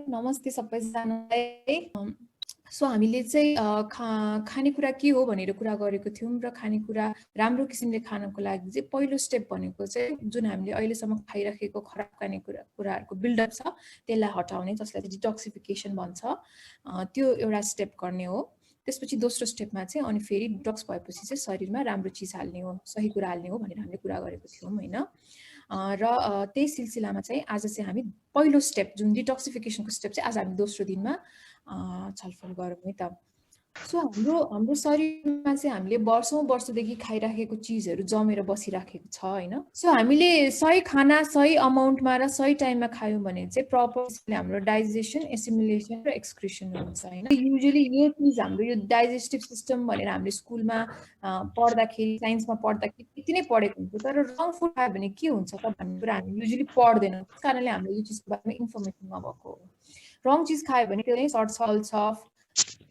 नमस्ते सबैजनालाई। सो हामीले चाहिँ खानेकुरा के हो भनेर कुरा गरेको थियौँ र खानेकुरा राम्रो किसिमले खानको लागि चाहिँ पहिलो स्टेप भनेको चाहिँ जुन हामीले अहिलेसम्म खाइराखेको खराब खानेकुराहरूको बिल्डअप छ त्यसलाई हटाउने, जसलाई चाहिँ डिटक्सिफिकेसन भन्छ, त्यो एउटा स्टेप गर्ने हो। त्यसपछि दोस्रो स्टेपमा चाहिँ अनि फेरि डिटक्स भएपछि चाहिँ शरीरमा राम्रो चिज हाल्ने हो, सही कुरा हाल्ने हो भनेर हामीले कुरा गरेको थियौँ होइन। र त्यही सिलसिलामा चाहिँ आज चाहिँ हामी पहिलो स्टेप जुन डिटक्सिफिकेसनको स्टेप चाहिँ आज हामी दोस्रो दिनमा छलफल गरौँ है त। सो हाम्रो शरीरमा चाहिँ हामीले वर्षौँदेखि खाइराखेको चिजहरू जमेर बसिराखेको छ होइन। सो हामीले सही खाना सही अमाउन्टमा र सही टाइममा खायौँ भने चाहिँ प्रपर हाम्रो डाइजेसन, एसिमिलेसन र एक्सक्रिसन हुन्छ होइन। युजुअली यो चिज हाम्रो यो डाइजेस्टिभ सिस्टम भनेर हामीले स्कुलमा पढ्दाखेरि, साइन्समा पढ्दाखेरि त्यति नै पढेको हुन्छ, तर रङ फुड खायो भने के हुन्छ त भन्ने कुरा हामी युजुअली पढ्दैनौँ। त्यस कारणले हामीलाई यो चिजको बारेमा इन्फर्मेसन नभएको हो। रङ चिज खायो भने त्यो नै सर्छ,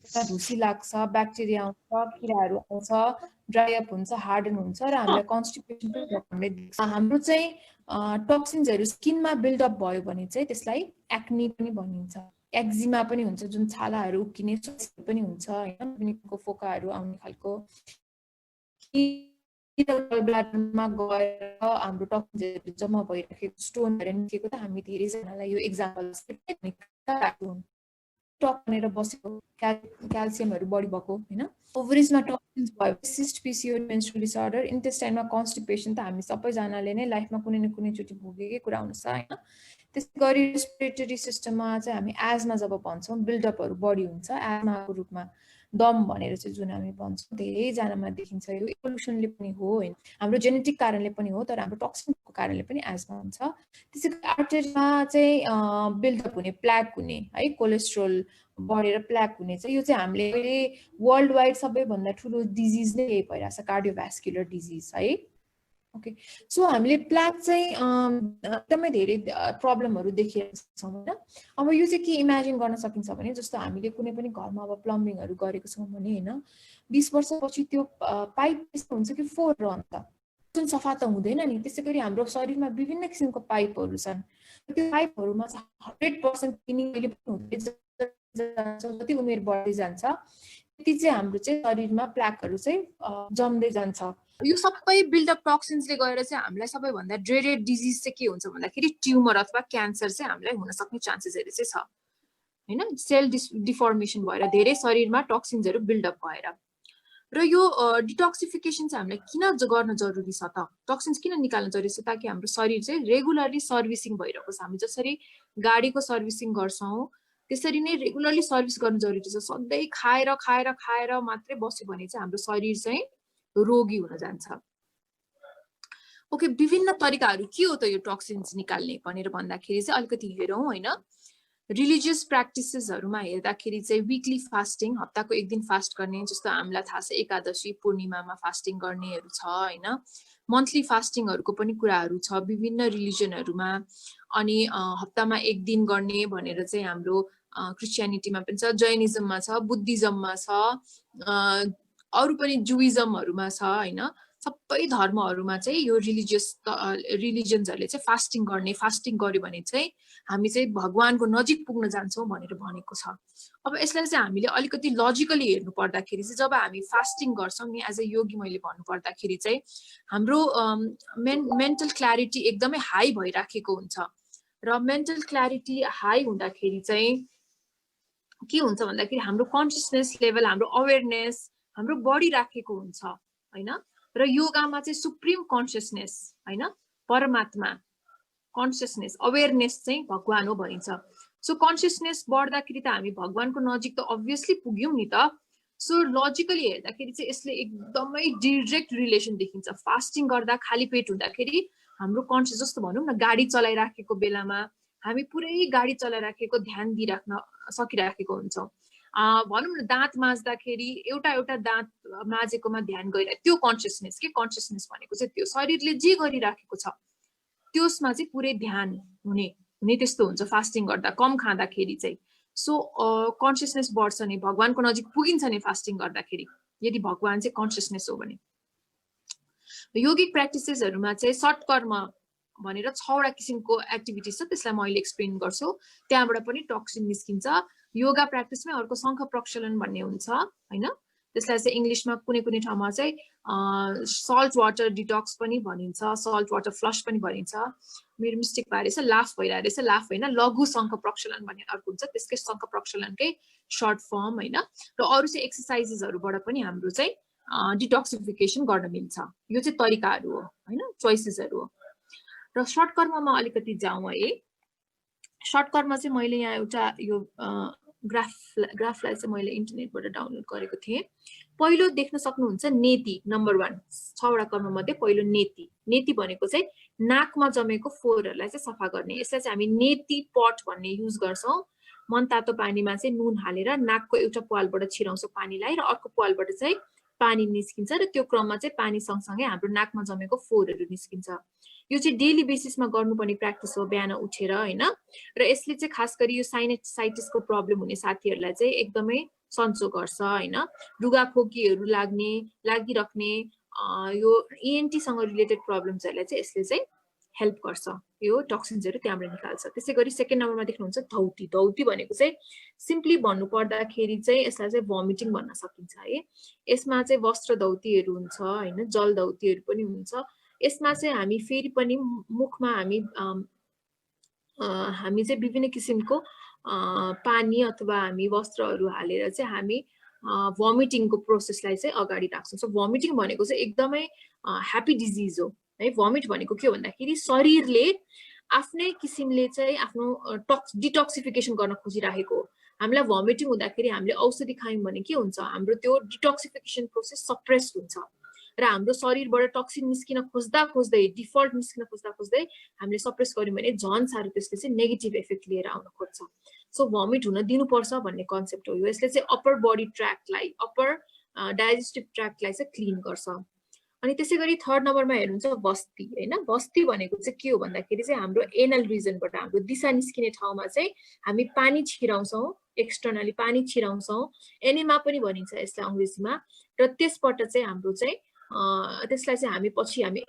भुसी लाग्छ, ब्याक्टेरिया आउँछ, किराहरू आउँछ, ड्राई अप हुन्छ, हार्डन हुन्छ र हामीलाई कन्स्टिपेसन पनि देख्छ। हाम्रो चाहिँ टक्सिन्सहरू स्किनमा बिल्डअप भयो भने चाहिँ त्यसलाई एक्नी पनि भनिन्छ, एक्जिमा पनि हुन्छ, जुन छालाहरू उक्किने पनि हुन्छ होइन, फोकाहरू आउने खालको। ब्लडमा गएर हाम्रो टक्सिन्सहरू जम्मा भइराखेको स्टोनहरू निस्केको त हामी धेरैजनालाई यो एक्जाम्पल टक्नेर बसेको, क्याल्सियमहरू बढी भएको होइन। ओभरिजमा टक्सिन्स भयो, cyst, PCOD, menstrual disorder, इन्टेस्टाइनमा constipation त हामी सबैजनाले नै लाइफमा कुनै न कुनै चोटि भोगेकै कुरा हुन्छ होइन। त्यसै गरी रेस्पिरेटरी सिस्टममा चाहिँ हामी एजमा जब भन्छौँ बिल्डअपहरू बढी हुन्छ, एजमाको रूपमा दम भनेर चाहिँ जुन हामी भन्छौँ धेरैजनामा देखिन्छ। यो इभोल्युसनले पनि हो होइन, हाम्रो जेनेटिक कारणले पनि हो, तर हाम्रो टक्सिनको कारणले पनि एजमा हुन्छ। त्यसै गरी आर्टरीमा चाहिँ बिल्डअप हुने, प्ल्याक हुने है, कोलेस्ट्रोल बढेर प्ल्याक हुने चाहिँ यो चाहिँ हामीले अहिले वर्ल्ड वाइड सबैभन्दा ठुलो डिजिज नै यही भइरहेछ, कार्डियोभ्यास्कुलर डिजिज है। ओके, सो हामीले प्ल्याक चाहिँ एकदमै धेरै प्रब्लमहरू देखिरहेको छौँ होइन। अब यो चाहिँ के इमेजिन गर्न सकिन्छ भने जस्तो हामीले कुनै पनि घरमा अब प्लम्बिङहरू गरेको छौँ भने होइन, 20 वर्षपछि त्यो पाइप यस्तो हुन्छ कि फोहोर रहन्छ, जुन सफा त हुँदैन नि। त्यसै गरी हाम्रो शरीरमा विभिन्न किसिमको पाइपहरू छन्, त्यो पाइपहरूमा 100% क्लिनिङ पनि हुँदै जान्छ, जति उमेर बढ्दै जान्छ त्यति चाहिँ हाम्रो चाहिँ शरीरमा प्ल्याकहरू चाहिँ जम्दै जान्छ। यो सबै बिल्डअप टक्सिन्सले गएर चाहिँ हामीलाई सबैभन्दा ड्रेडेड डिजिज चाहिँ के हुन्छ भन्दाखेरि ट्युमर अथवा क्यान्सर चाहिँ हामीलाई हुन सक्ने चान्सेसहरू चाहिँ छ होइन। सेल डिफर्मेसन भएर धेरै शरीरमा टक्सिन्सहरू बिल्डअप भएर। र यो डिटक्सिफिकेसन चाहिँ हामीलाई किन गर्न जरुरी छ त, टक्सिन्स किन निकाल्न जरुरी छ, ताकि हाम्रो शरीर चाहिँ रेगुलरली सर्भिसिङ भइरहेको छ। हामी जसरी गाडीको सर्भिसिङ गर्छौँ त्यसरी नै रेगुलरली सर्भिस गर्न जरुरी छ। सधैँ खाएर खाएर खाएर मात्रै बस्यो भने चाहिँ हाम्रो शरीर चाहिँ रोगी हुन जान्छ। ओके, विभिन्न तरिकाहरू के हो त यो टक्सिन्स निकाल्ने भनेर भन्दाखेरि चाहिँ अलिकति हेरौँ होइन। रिलिजियस प्र्याक्टिसेसहरूमा हेर्दाखेरि चाहिँ विकली फास्टिङ, हप्ताको एक दिन फास्ट गर्ने, जस्तो हामीलाई थाहा छ एकादशी पूर्णिमामा फास्टिङ गर्नेहरू छ होइन। मन्थली फास्टिङहरूको पनि कुराहरू छ विभिन्न रिलिजनहरूमा। अनि हप्तामा एक दिन गर्ने भनेर चाहिँ हाम्रो क्रिस्चियनिटीमा पनि छ, जैनिजममा छ, बुद्धिज्ममा छ, अरू पनि जुइजमहरूमा छ होइन। सबै धर्महरूमा चाहिँ यो रिलिजन्सहरूले चाहिँ फास्टिङ गर्ने, फास्टिङ गर्यो भने चाहिँ हामी चाहिँ भगवानको नजिक पुग्न जान्छौँ भनेर भनेको छ। अब यसलाई चाहिँ हामीले अलिकति लजिकली हेर्नु पर्दाखेरि चाहिँ जब हामी फास्टिङ गर्छौँ नि एज अ योगी, मैले भन्नु पर्दाखेरि चाहिँ हाम्रो मेन्टल क्ल्यारिटी एकदमै हाई भइराखेको हुन्छ। र मेन्टल क्ल्यारिटी हाई हुँदाखेरि चाहिँ के हुन्छ भन्दाखेरि हाम्रो कन्सियसनेस लेभल, हाम्रो अवेरनेस हाम्रो बढिराखेको हुन्छ होइन। र योगामा चाहिँ सुप्रिम कन्सियसनेस होइन, परमात्मा कन्सियसनेस, अवेरनेस चाहिँ भगवान हो भनिन्छ। सो कन्सियसनेस बढ्दाखेरि त हामी भगवानको नजिक त अभियसली पुग्यौँ नि त। सो लजिकली हेर्दाखेरि चाहिँ यसले एकदमै डिरेक्ट रिलेसन देखिन्छ। फास्टिङ गर्दा खाली पेट हुँदाखेरि हाम्रो कन्सियस, जस्तो भनौँ न गाडी चलाइराखेको बेलामा हामी पुरै गाडी चलाइराखेको ध्यान दिइराख्न सकिराखेको हुन्छौँ। भनौँ न दाँत माझ्दाखेरि एउटा दाँत माझेकोमा ध्यान गइरहेको, त्यो कन्सियसनेस के, कन्सियसनेस भनेको चाहिँ त्यो शरीरले जे गरिराखेको छ त्यसमा चाहिँ पुरै ध्यान हुने त्यस्तो हुन्छ फास्टिङ गर्दा, कम खाँदाखेरि चाहिँ। सो कन्सियसनेस बढ्छ नि, भगवानको नजिक पुगिन्छ नि फास्टिङ गर्दाखेरि, यदि भगवान चाहिँ कन्सियसनेस हो भने। योगिक प्र्याक्टिसेसहरूमा चाहिँ षट्कर्म भनेर 6 वटा किसिमको एक्टिभिटिज छ, त्यसलाई मैले एक्सप्लेन गर्छु। त्यहाँबाट पनि टक्सिन निस्किन्छ। योगा प्र्याक्टिसमै अर्को शङ्ख प्रक्षालन भन्ने हुन्छ हैन, त्यसलाई चाहिँ इंग्लिशमा कुनै कुनै ठाउँमा चाहिँ सल्ट वाटर डिटक्स पनि भनिन्छ, सल्ट वाटर फ्लश पनि भनिन्छ। मेरो मिस्टेक भएर रहेछ, लाफ भइरहेको रहेछ, लाफ होइन, लघु शङ्ख प्रक्षालन भन्ने अर्को हुन्छ, त्यसकै शङ्ख प्रक्षालनकै सर्ट फर्म हैन। र अरू चाहिँ एक्सरसाइजेसहरुबाट पनि हाम्रो चाहिँ डिटक्सिफिकेसन गर्न मिल्छ। यो चाहिँ तरिकाहरू हो हैन, चोइसेसहरु हो। र सर्ट कर्ममा अलिकति जाउँ है। सर्ट कर्म चाहिँ मैले यहाँ एउटा यो ग्राफलाई चाहिँ मैले इन्टरनेटबाट डाउनलोड गरेको थिएँ। पहिलो देख्न सक्नुहुन्छ नेति नम्बर 1, 6 वटा कर्म मध्ये पहिलो नेति। नेति भनेको चाहिँ नाकमा जमेको फोहोरहरूलाई चाहिँ सफा गर्ने। यसलाई चाहिँ हामी नेति पट भन्ने युज गर्छौं। मनतातो पानीमा चाहिँ नुन हालेर नाकको एउटा प्वालबाट छिराउँछौं पानीलाई, र अर्को प्वालबाट चाहिँ पानी निस्किन्छ, र त्यो क्रममा चाहिँ पानी सँगसँगै हाम्रो नाकमा जमेको फोहोरहरू निस्किन्छ। यो चाहिँ डेली बेसिसमा गर्नुपर्ने प्र्याक्टिस हो, बिहान उठेर हैन। र यसले चाहिँ खास गरी यो साइनसाइटिसको प्रब्लम हुने साथीहरूलाई चाहिँ एकदमै सन्चो गर्छ हैन। रुगाखोकीहरू लागिराख्ने यो ENT सँग रिलेटेड प्रब्लम्सहरूलाई चाहिँ यसले चाहिँ हेल्प गर्छ। यो टक्सिन्सहरू त्यहाँबाट निकाल्छ। त्यसैगरी सेकेन्ड नम्बरमा देख्नुहुन्छ धौती। धौती भनेको चाहिँ सिम्पली भन्नु पर्दाखेरि चाहिँ यसलाई चाहिँ भमिटिङ भन्न सकिन्छ है। यसमा चाहिँ वस्त्र धौतीहरू हुन्छ हैन, जल धौतीहरू पनि हुन्छ। यसमा चाहिँ हामी फेरि पनि मुखमा हामी चाहिँ विभिन्न किसिमको पानी अथवा हामी वस्त्रहरू हालेर चाहिँ हामी भमिटिङको प्रोसेसलाई चाहिँ अगाडि राख्छौँ। सो भमिटिङ भनेको चाहिँ एकदमै ह्याप्पी डिजिज हो है। भमिट भनेको के हो भन्दाखेरि शरीरले आफ्नै किसिमले चाहिँ आफ्नो डिटक्सिफिकेसन गर्न खोजिरहेको हो। हामीलाई भमिटिङ हुँदाखेरि हामीले औषधि खायौँ भने के हुन्छ, हाम्रो त्यो डिटक्सिफिकेसन प्रोसेस सप्रेस हुन्छ, र हाम्रो शरीरबाट टक्सिन निस्किन खोज्दा खोज्दै, डिफल्ट निस्किन खोज्दा खोज्दै हामीले सप्रेस गर्यौँ भने झन् साह्रो त्यसले चाहिँ नेगेटिभ इफेक्ट लिएर आउन खोज्छ। सो भमिट हुन दिनुपर्छ भन्ने कन्सेप्ट हो यो। यसले चाहिँ अप्पर बडी ट्र्याक्टलाई, अप्पर डाइजेस्टिभ ट्र्याक्टलाई चाहिँ क्लिन गर्छ। अनि त्यसैगरी थर्ड नम्बरमा हेर्नुहुन्छ बस्ती हैन। बस्ती भनेको चाहिँ के हो भन्दाखेरि चाहिँ हाम्रो एनल रिजनबाट, हाम्रो दिशा निस्किने ठाउँमा चाहिँ हामी पानी छिराउँछौँ, एक्सटर्नली पानी छिराउँछौँ, एनेमा पनि भनिन्छ यसलाई अंग्रेजीमा। र त्यसबाट चाहिँ हाम्रो चाहिँ त्यसलाई चाहिँ हामी पछि हामी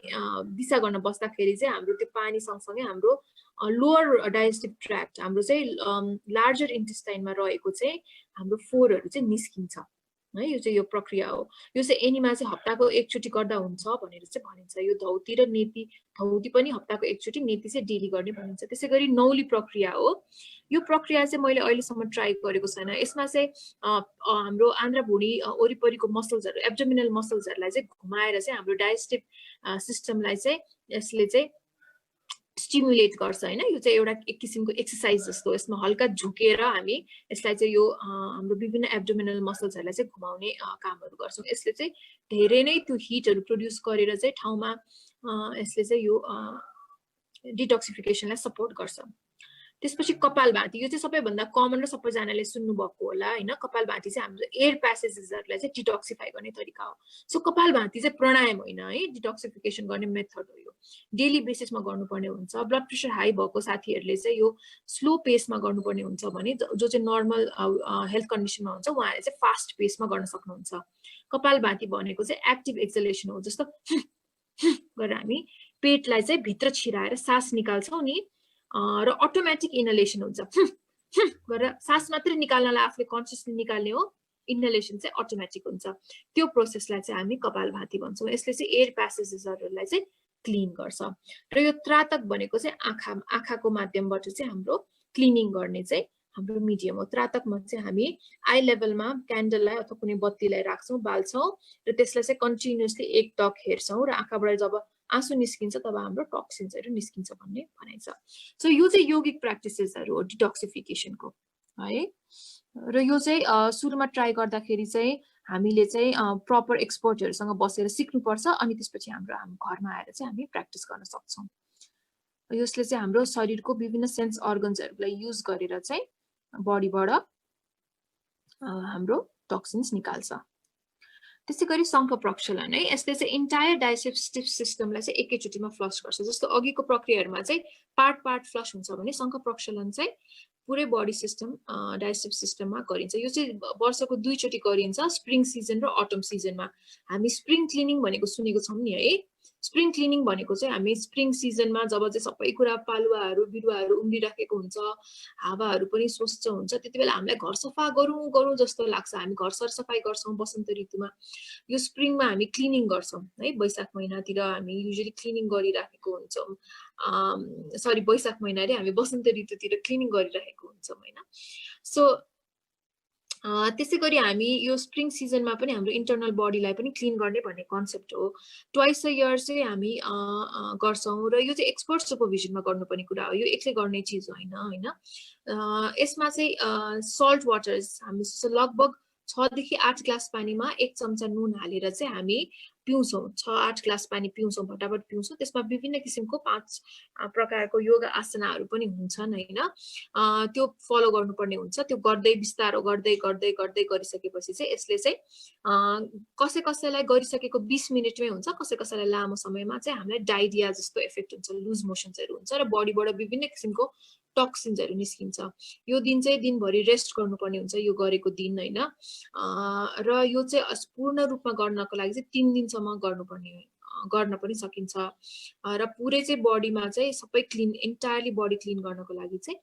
दिशा गर्न बस्दाखेरि चाहिँ हाम्रो त्यो पानी सँगसँगै हाम्रो लोअर डाइजेस्टिभ ट्र्याक्ट, हाम्रो चाहिँ लार्जर इन्टेस्टाइनमा रहेको चाहिँ हाम्रो फोहोरहरू चाहिँ निस्किन्छ है। यो चाहिँ यो प्रक्रिया हो। यो चाहिँ एनिमा चाहिँ हप्ताको एकचोटि गर्दा हुन्छ भनेर चाहिँ भनिन्छ। यो धौती र नेति, धौती पनि हप्ताको एकचोटि, नेति चाहिँ डेली गर्ने भनिन्छ। त्यसैगरी नौली प्रक्रिया हो। यो प्रक्रिया चाहिँ मैले अहिलेसम्म ट्राई गरेको छैन। यसमा चाहिँ हाम्रो आन्द्रा भुँडी वरिपरिको मसल्सहरू, एब्डोमिनल मसल्सहरूलाई चाहिँ घुमाएर चाहिँ हाम्रो डाइजेस्टिभ सिस्टमलाई चाहिँ यसले चाहिँ स्टिमुलेट गर्छ हैन। यो चाहिँ एउटा एक किसिमको एक्सरसाइज जस्तो। यसमा हल्का झुकेर हामी यसलाई चाहिँ यो हाम्रो विभिन्न एब्डोमिनल मसल्सहरूलाई चाहिँ घुमाउने कामहरू गर्छौँ। यसले चाहिँ धेरै नै त्यो हिटहरू प्रोड्युस गरेर चाहिँ ठाउँमा यसले चाहिँ यो डिटक्सिफिकेसनलाई सपोर्ट गर्छ। त्यसपछि कपालभाती, यो चाहिँ सबैभन्दा कमन र सबैजनाले सुन्नुभएको होला हैन। कपालभाती चाहिँ हाम्रो एयर प्यासेजेसहरूलाई चाहिँ डिटक्सिफाई गर्ने तरिका हो। सो कपालभाती चाहिँ प्राणायाम होइन है, डिटक्सिफिकेसन गर्ने मेथड हो। यो डेली बेसिसमा गर्नुपर्ने हुन्छ। ब्लड प्रेसर हाई भएको साथीहरूले चाहिँ यो स्लो पेसमा गर्नुपर्ने हुन्छ भने, जो चाहिँ नर्मल हेल्थ कन्डिसनमा हुन्छ उहाँहरूले चाहिँ फास्ट पेसमा गर्न सक्नुहुन्छ। कपालभाती भनेको चाहिँ एक्टिभ एक्सलेसन हो। जस्तो गरेर हामी पेटलाई चाहिँ भित्र छिराएर सास निकाल्छौँ नि, र अटोमेटिक इनहेलेसन हुन्छ। गरेर सास मात्रै निकाल्नलाई आफूले कन्सियसली निकाल्ने हो, इनहेलेसन चाहिँ अटोमेटिक हुन्छ। त्यो प्रोसेसलाई चाहिँ हामी कपालभाती भन्छौँ। यसले चाहिँ एयर प्यासेजेसहरूलाई चाहिँ क्लिन गर्छ। र यो त्रातक भनेको चाहिँ आँखाको माध्यमबाट चाहिँ हाम्रो क्लिनिङ गर्ने चाहिँ हाम्रो मिडियम हो। त्रातकमा चाहिँ हामी आई लेभलमा क्यान्डललाई अथवा कुनै बत्तीलाई राख्छौँ, बाल्छौँ, र त्यसलाई चाहिँ कन्टिन्युअसली एकटक हेर्छौँ, र आँखाबाट जब आँसु निस्किन्छ तब हाम्रो टक्सिन्सहरू निस्किन्छ भन्ने भनाइ छ। सो यो चाहिँ योगिक प्र्याक्टिसेसहरू हो डिटक्सिफिकेसनको है। र यो चाहिँ सुरुमा ट्राई गर्दाखेरि चाहिँ हामीले चाहिँ प्रपर एक्सपर्टहरूसँग बसेर सिक्नुपर्छ, अनि त्यसपछि हाम्रो घरमा आएर चाहिँ हामी प्र्याक्टिस गर्न सक्छौँ। यसले चाहिँ हाम्रो शरीरको विभिन्न सेन्स अर्गन्सहरूलाई युज गरेर चाहिँ बडीबाट हाम्रो टक्सिन्स निकाल्छ। त्यसैगरी शङ्ख प्रक्षालन है। यसले चाहिँ इन्टायर डाइजेस्टिभ सिस्टमलाई चाहिँ एकैचोटिमा फ्लस गर्छ। जस्तो अघिको प्रक्रियाहरूमा चाहिँ पार्ट फ्लस हुन्छ भने शङ्ख प्रक्षालन चाहिँ पुरै बडी सिस्टम डाइजेस्टिभ सिस्टममा गरिन्छ। यो चाहिँ वर्षको 2 चोटि गरिन्छ, स्प्रिङ सिजन र अटम सिजनमा। हामी स्प्रिङ क्लिनिङ भनेको सुनेको छौँ नि है। स्प्रिङ क्लिनिङ भनेको चाहिँ हामी स्प्रिङ सिजनमा जब चाहिँ सबै कुरा पालुवाहरू बिरुवाहरू उम्रिराखेको हुन्छ, हावाहरू पनि स्वच्छ हुन्छ, त्यति बेला हामीलाई घर सफा गरौँ गरौँ जस्तो लाग्छ। हामी घर सरसफाइ गर्छौँ वसन्त ऋतुमा। यो स्प्रिङमा हामी क्लिनिङ गर्छौँ है, वैशाख महिनातिर हामी युजुअली क्लिनिङ गरिराखेको हुन्छौँ। सरी, वैशाख महिना रे हामी वसन्त ऋतुतिर क्लिनिङ गरिरहेको हुन्छौँ होइन। सो त्यसै गरी हामी यो स्प्रिङ सिजनमा पनि हाम्रो इन्टरनल बडीलाई पनि क्लिन गर्ने भन्ने कन्सेप्ट हो। ट्वाइस अ इयर चाहिँ हामी गर्छौँ र यो चाहिँ एक्सपर्ट सुपरभिजनमा गर्नुपर्ने कुरा हो, यो एक्लै गर्ने चिज होइन होइन। यसमा चाहिँ सल्ट वाटर्स हामी लगभग 6 देखि 8 ग्लास पानीमा 1 चम्चा नुन हालेर चाहिँ हामी पिउँछौँ। 6-8 ग्लास पानी पिउँछौँ, भटाभट पिउँछौँ। त्यसमा विभिन्न किसिमको 5 प्रकारको योगा आसनाहरू पनि हुन्छन् होइन। त्यो फलो गर्नुपर्ने हुन्छ। त्यो गर्दै बिस्तारो गर्दै गर्दै गर्दै गरिसकेपछि चाहिँ यसले चाहिँ कसै कसैलाई गरिसकेको 20 मिनटमै हुन्छ, कसै कसैलाई लामो समयमा चाहिँ हामीलाई डायरिया जस्तो इफेक्ट हुन्छ, लुज मोसन्सहरू हुन्छ र बडीबाट विभिन्न किसिमको टक्सिन्सहरू निस्किन्छ। यो दिन चाहिँ दिनभरि रेस्ट गर्नुपर्ने हुन्छ, यो गरेको दिन होइन। र यो चाहिँ पूर्ण रूपमा गर्नको लागि चाहिँ 3 दिनसम्म गर्न पनि सकिन्छ। र पुरै चाहिँ बडीमा चाहिँ सबै क्लिन, इन्टायरली बडी क्लिन गर्नको लागि चाहिँ